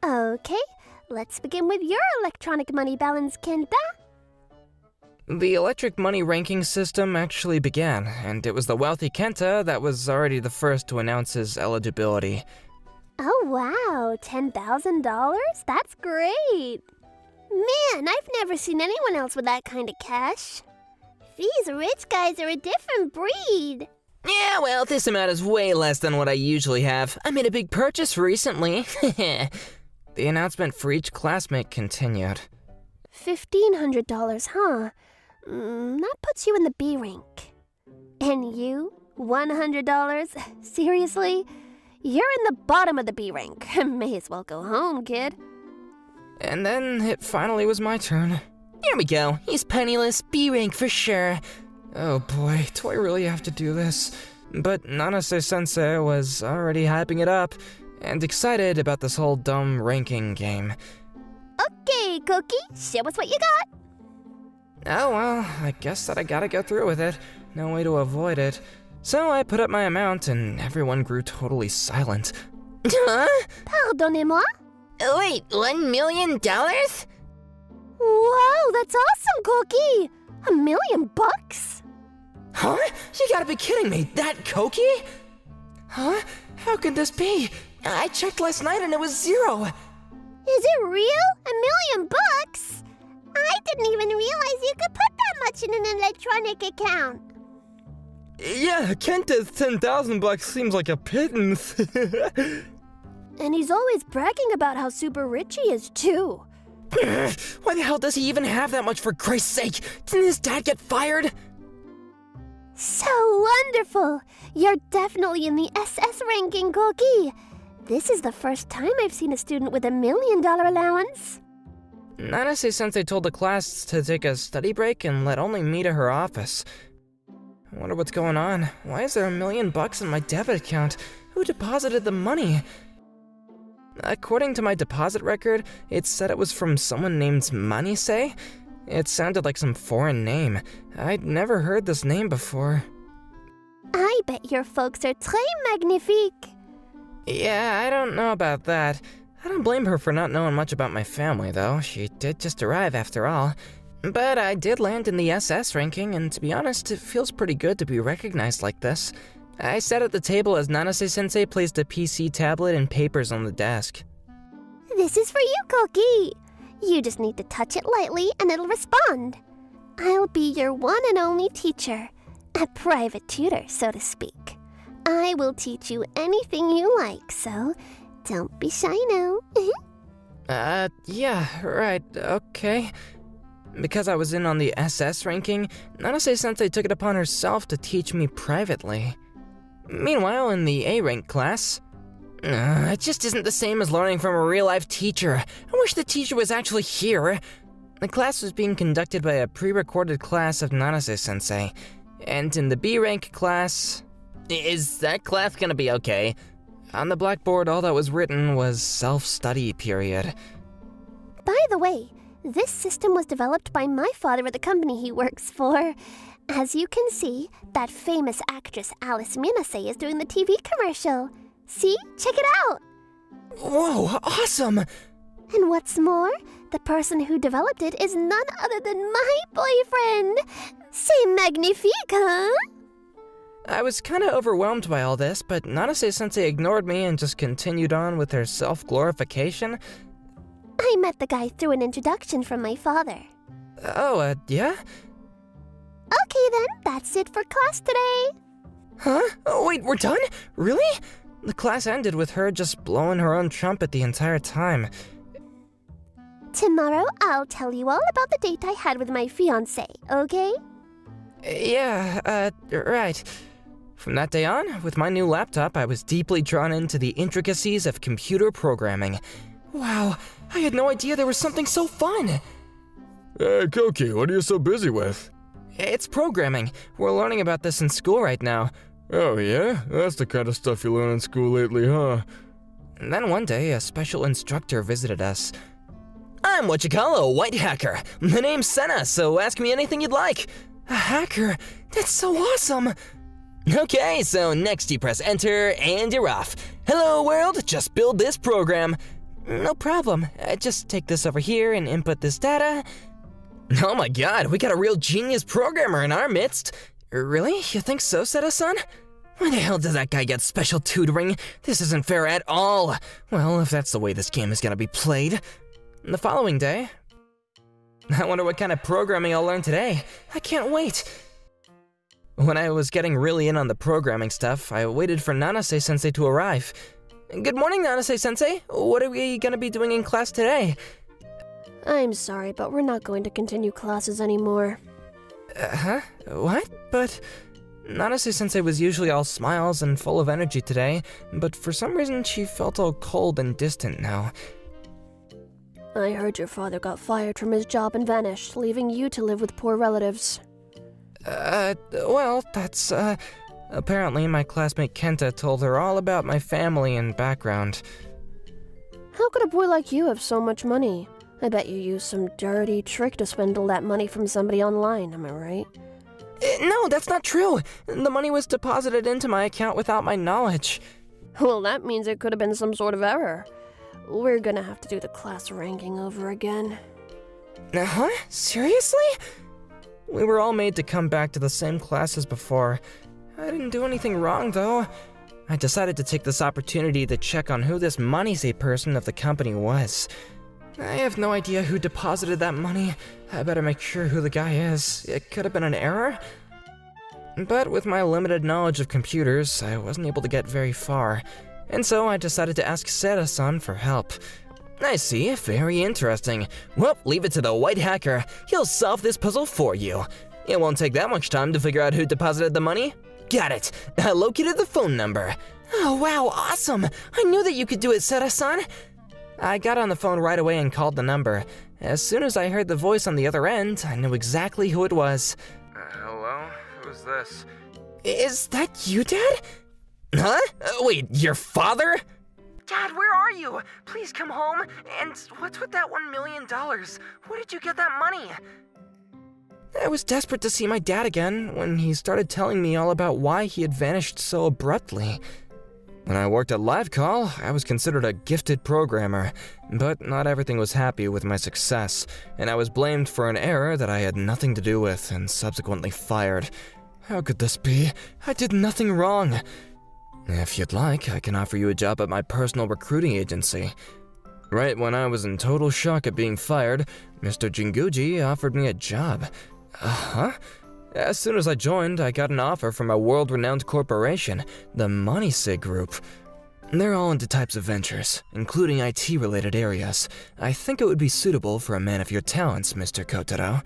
Okay, let's begin with your electronic money balance, Kenta. The electric money ranking system actually began, and it was the wealthy Kenta that was already the first to announce his eligibility. Oh wow, $10,000? That's great. Man, I've never seen anyone else with that kind of cash. These rich guys are a different breed. Yeah, well, this amount is way less than what I usually have. I made a big purchase recently. The announcement for each classmate continued. $1,500, huh? That puts you in the B rank. And you? $100? Seriously? You're in the bottom of the B rank. May as well go home, kid. And then it finally was my turn. Here we go. He's penniless, B rank for sure. Oh boy, do I really have to do this? But Nanase-sensei was already hyping it up and excited about this whole dumb ranking game. Okay, Cookie, show us what you got. Oh well, I guess that I gotta go through with it. No way to avoid it. So I put up my amount and everyone grew totally silent. Huh? Pardonnez-moi? Wait, $1 million? Whoa, that's awesome, Cookie! $1 million? Huh? You gotta be kidding me, that Koki? Huh? How could this be? I checked last night and it was 0. Is it real? $1 million? I didn't even realize you could put that much in an electronic account. Yeah, Kenta's $10,000 seems like a pittance. And he's always bragging about how super rich he is, too. Why the hell does he even have that much, for Christ's sake? Didn't his dad get fired? So wonderful! You're definitely in the SS ranking, Cookie. This is the first time I've seen a student with $1 million allowance. Nanase-sensei told the class to take a study break and let only me to her office. I wonder what's going on. Why is there $1 million in my debit account? Who deposited the money? According to my deposit record, it said it was from someone named Manise. It sounded like some foreign name. I'd never heard this name before. I bet your folks are très magnifique. Yeah, I don't know about that. I don't blame her for not knowing much about my family, though. She did just arrive after all. But I did land in the SS ranking, and to be honest, it feels pretty good to be recognized like this. I sat at the table as Nanase-sensei placed a PC tablet and papers on the desk. This is for you, Cookie. You just need to touch it lightly and it'll respond. I'll be your one and only teacher. A private tutor, so to speak. I will teach you anything you like, so don't be shy now. Yeah, right, okay. Because I was in on the SS ranking, Nanase-sensei took it upon herself to teach me privately. Meanwhile, in the A-rank class, it just isn't the same as learning from a real-life teacher. I wish the teacher was actually here. The class was being conducted by a pre-recorded class of Nanase-sensei. And in the B-rank class... Is that class gonna be okay? On the blackboard, all that was written was self-study period. By the way, this system was developed by my father at the company he works for. As you can see, that famous actress Alice Minase is doing the TV commercial. See? Check it out! Whoa, awesome! And what's more, the person who developed it is none other than my boyfriend! C'est magnifique, huh? I was kinda overwhelmed by all this, but Nanase-sensei ignored me and just continued on with her self-glorification. I met the guy through an introduction from my father. Oh, yeah? Okay then, that's it for class today. Huh? Oh, wait, we're done? Really? The class ended with her just blowing her own trumpet the entire time. Tomorrow, I'll tell you all about the date I had with my fiancé, okay? Yeah, right. From that day on, with my new laptop, I was deeply drawn into the intricacies of computer programming. Wow, I had no idea there was something so fun! Hey, Koki, what are you so busy with? It's programming. We're learning about this in school right now. Oh, yeah? That's the kind of stuff you learn in school lately, huh? And then one day, a special instructor visited us. I'm what you call a white hacker. The name's Senna, so ask me anything you'd like. A hacker? That's so awesome! Okay, so next you press enter and you're off. Hello world, just build this program. No problem, just take this over here and input this data. Oh my god, we got a real genius programmer in our midst. Really? You think so, Seta-san? Why the hell does that guy get special tutoring? This isn't fair at all. Well, if that's the way this game is gonna be played. The following day, I wonder what kind of programming I'll learn today. I can't wait. When I was getting really in on the programming stuff, I waited for Nanase-sensei to arrive. Good morning, Nanase-sensei. What are we gonna be doing in class today? I'm sorry, but we're not going to continue classes anymore. Huh? What? But Nanase-sensei was usually all smiles and full of energy today, but for some reason she felt all cold and distant now. I heard your father got fired from his job and vanished, leaving you to live with poor relatives. Well, that's, apparently my classmate Kenta told her all about my family and background. How could a boy like you have so much money? I bet you used some dirty trick to swindle that money from somebody online, am I right? No, that's not true. The money was deposited into my account without my knowledge. Well, that means it could have been some sort of error. We're gonna have to do the class ranking over again. Huh? Seriously? We were all made to come back to the same class as before. I didn't do anything wrong, though. I decided to take this opportunity to check on who this Manise person of the company was. I have no idea who deposited that money. I better make sure who the guy is. It could have been an error. But with my limited knowledge of computers, I wasn't able to get very far. And so I decided to ask Seta-san for help. I see, very interesting. Well, leave it to the white hacker. He'll solve this puzzle for you. It won't take that much time to figure out who deposited the money. Got it. I located the phone number. Oh wow, awesome. I knew that you could do it, Seta-san. I got on the phone right away and called the number. As soon as I heard the voice on the other end, I knew exactly who it was. Hello? Who's this? Is that you, Dad? Huh? Wait, your father? Dad, where are you? Please come home. And what's with that $1 million? Where did you get that money? I was desperate to see my dad again when he started telling me all about why he had vanished so abruptly. When I worked at LiveCall, I was considered a gifted programmer, but not everything was happy with my success, and I was blamed for an error that I had nothing to do with and subsequently fired. How could this be? I did nothing wrong. If you'd like, I can offer you a job at my personal recruiting agency. Right when I was in total shock at being fired, Mr. Jinguji offered me a job. Huh? As soon as I joined, I got an offer from a world-renowned corporation, the Manise Group. They're all into types of ventures, including IT-related areas. I think it would be suitable for a man of your talents, Mr. Kotaro.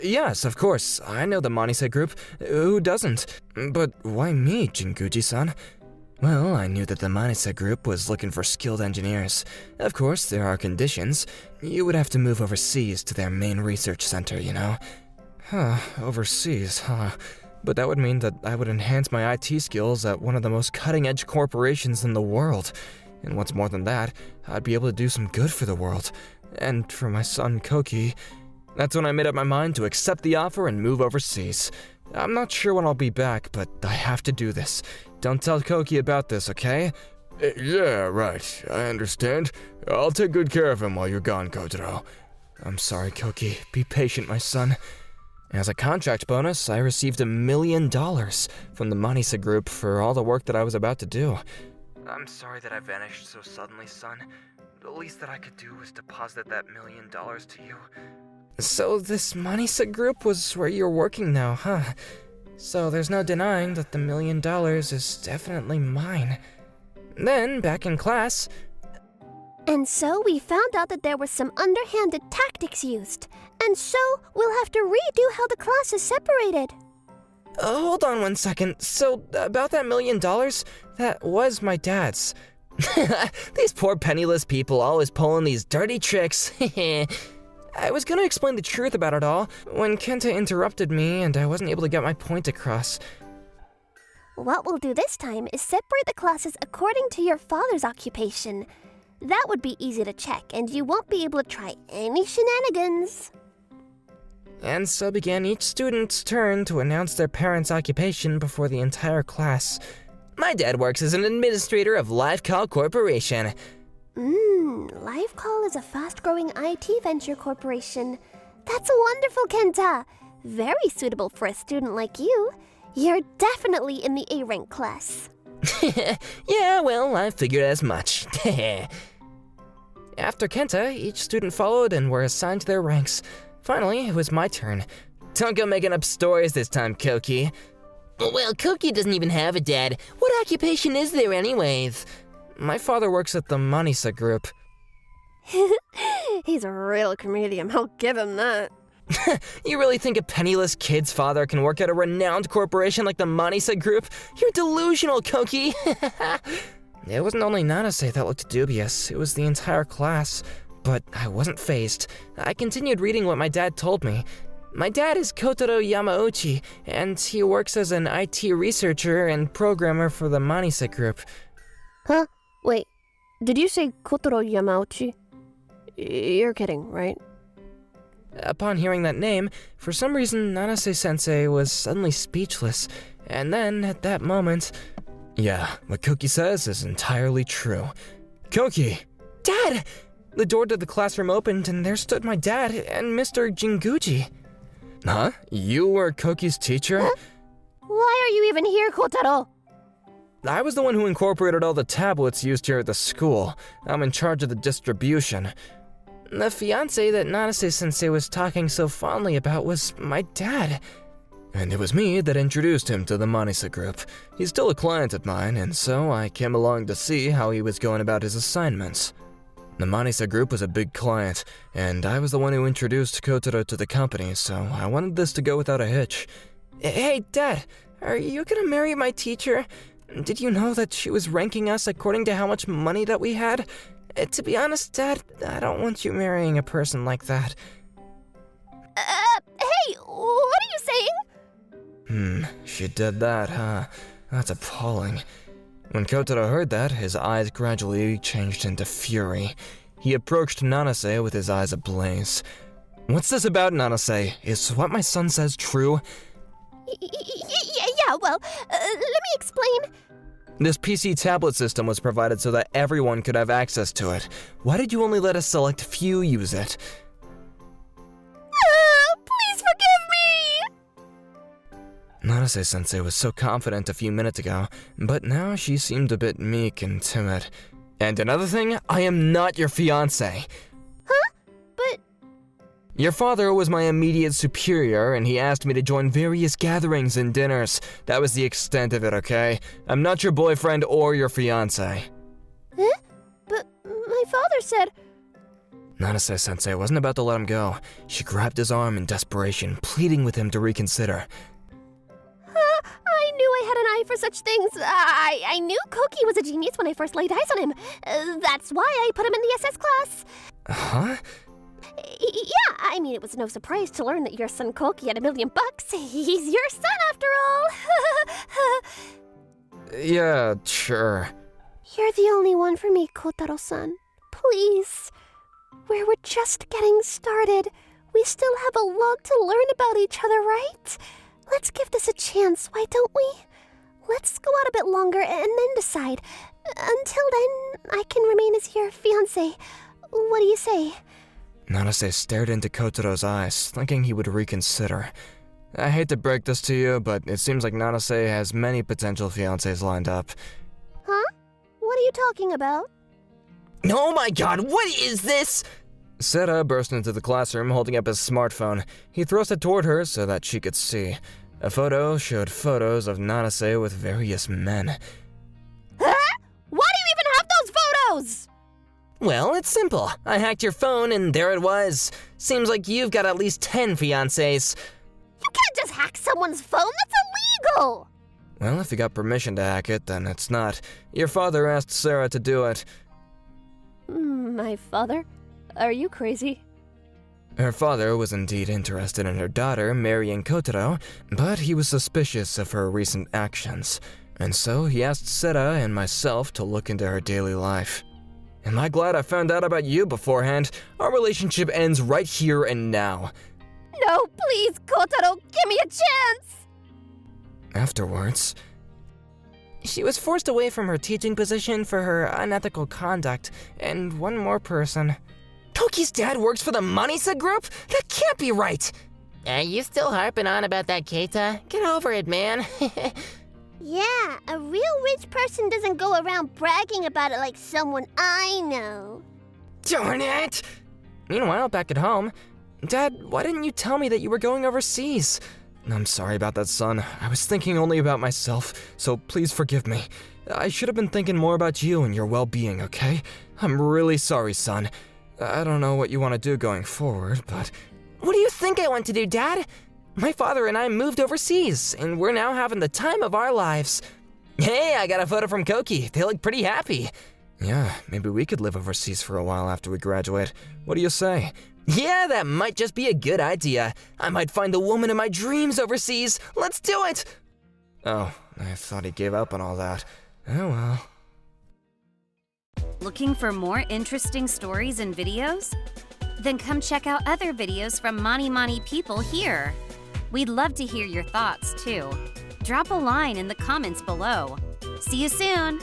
Yes, of course, I know the Manise Group. Who doesn't? But why me, Jinguji-san? Well, I knew that the Manise Group was looking for skilled engineers. Of course, there are conditions. You would have to move overseas to their main research center, you know? Overseas, huh? But that would mean that I would enhance my IT skills at one of the most cutting-edge corporations in the world. And what's more than that, I'd be able to do some good for the world. And for my son, Koki. That's when I made up my mind to accept the offer and move overseas. I'm not sure when I'll be back, but I have to do this. Don't tell Koki about this, okay? Yeah, right. I understand. I'll take good care of him while you're gone, Kotaro. I'm sorry, Koki. Be patient, my son. As a contract bonus, I received $1 million from the Manise Group for all the work that I was about to do. I'm sorry that I vanished so suddenly, son. The least that I could do was deposit that $1 million to you. So this Manisa group was where you're working now, huh? So there's no denying that the $1 million is definitely mine. Then, back in class... And so we found out that there were some underhanded tactics used. And so we'll have to redo how the class is separated. Hold on 1 second. So, about that $1 million, that was my dad's. These poor penniless people always pulling these dirty tricks. I was gonna explain the truth about it all when Kenta interrupted me and I wasn't able to get my point across. What we'll do this time is separate the classes according to your father's occupation. That would be easy to check, and you won't be able to try any shenanigans. And so began each student's turn to announce their parents' occupation before the entire class. My dad works as an administrator of LiveCall Corporation. LiveCall is a fast-growing IT venture corporation. That's wonderful, Kenta. Very suitable for a student like you. You're definitely in the A-rank class. Yeah, well, I figured as much. After Kenta, each student followed and were assigned to their ranks. Finally, it was my turn. Don't go making up stories this time, Koki. Well, Koki doesn't even have a dad. What occupation is there anyways? My father works at the Manisa group. He's a real comedian, I'll give him that. You really think a penniless kid's father can work at a renowned corporation like the Manisa group? You're delusional, Koki! It wasn't only Nanase that looked dubious, it was the entire class. But I wasn't fazed. I continued reading what my dad told me. My dad is Kotaro Yamauchi, and he works as an IT researcher and programmer for the Manisa group. Huh? Wait, did you say Kotaro Yamauchi? You're kidding, right? Upon hearing that name, for some reason Nanase-sensei was suddenly speechless, and then, at that moment... Yeah, what Koki says is entirely true. Koki! Dad! The door to the classroom opened, and there stood my dad and Mr. Jinguji. Huh? You were Koki's teacher? Huh? Why are you even here, Kotaro? I was the one who incorporated all the tablets used here at the school. I'm in charge of the distribution. The fiancé that Nanase-sensei was talking so fondly about was my dad. And it was me that introduced him to the Manisa group. He's still a client of mine, and so I came along to see how he was going about his assignments. The Manisa group was a big client, and I was the one who introduced Kotaro to the company, so I wanted this to go without a hitch. Hey, Dad, are you gonna marry my teacher? Did you know that she was ranking us according to how much money that we had? To be honest, Dad, I don't want you marrying a person like that. Hey, what are you saying? She did that, huh? That's appalling. When Kotaro heard that, his eyes gradually changed into fury. He approached Nanase with his eyes ablaze. What's this about, Nanase? Is what my son says true? Yeah, well, let me explain. This PC tablet system was provided so that everyone could have access to it. Why did you only let a select few use it? Please forgive me! Nanase-sensei was so confident a few minutes ago, but now she seemed a bit meek and timid. And another thing, I am not your fiancé. Huh? But... Your father was my immediate superior, and he asked me to join various gatherings and dinners. That was the extent of it, okay? I'm not your boyfriend or your fiancé. Huh? But my father said... Nanase-sensei wasn't about to let him go. She grabbed his arm in desperation, pleading with him to reconsider. I knew I had an eye for such things. I knew Koki was a genius when I first laid eyes on him. That's why I put him in the SS class. Huh? Yeah, I mean, it was no surprise to learn that your son Koki had $1 million. He's your son after all. Yeah, sure. You're the only one for me, Kotaro-san. Please. We're just getting started. We still have a lot to learn about each other, right? Let's give this a chance, why don't we? Let's go out a bit longer and then decide. Until then, I can remain as your fiancé. What do you say? Nanase stared into Kotaro's eyes, thinking he would reconsider. I hate to break this to you, but it seems like Nanase has many potential fiancés lined up. Huh? What are you talking about? Oh my god, what is this? Sera burst into the classroom holding up his smartphone. He thrust it toward her so that she could see. A photo showed photos of Nanase with various men. Huh? Why do you even have those photos? Well, it's simple. I hacked your phone and there it was. Seems like you've got at least 10 fiancés. You can't just hack someone's phone, that's illegal! Well, if you got permission to hack it, then it's not. Your father asked Sera to do it. My father? Are you crazy? Her father was indeed interested in her daughter marrying Kotaro, but he was suspicious of her recent actions, and so he asked Sera and myself to look into her daily life. Am I glad I found out about you beforehand? Our relationship ends right here and now. No, please, Kotaro, give me a chance! Afterwards, She was forced away from her teaching position for her unethical conduct, and one more person. Koki's dad works for the Manisa group? That can't be right! You still harping on about that, Keita? Get over it, man. Yeah, a real rich person doesn't go around bragging about it like someone I know. Darn it! meanwhile, back at home, Dad, why didn't you tell me that you were going overseas? I'm sorry about that, son. I was thinking only about myself, so please forgive me. I should have been thinking more about you and your well-being, okay? I'm really sorry, son. I don't know what you want to do going forward, but... What do you think I want to do, Dad? My father and I moved overseas, and we're now having the time of our lives. Hey, I got a photo from Koki. They look pretty happy. Yeah, maybe we could live overseas for a while after we graduate. What do you say? Yeah, that might just be a good idea. I might find the woman of my dreams overseas. Let's do it! Oh, I thought he gave up on all that. Oh well. Looking for more interesting stories and videos? Then come check out other videos from Mani Mani people here. We'd love to hear your thoughts, too. Drop a line in the comments below. See you soon!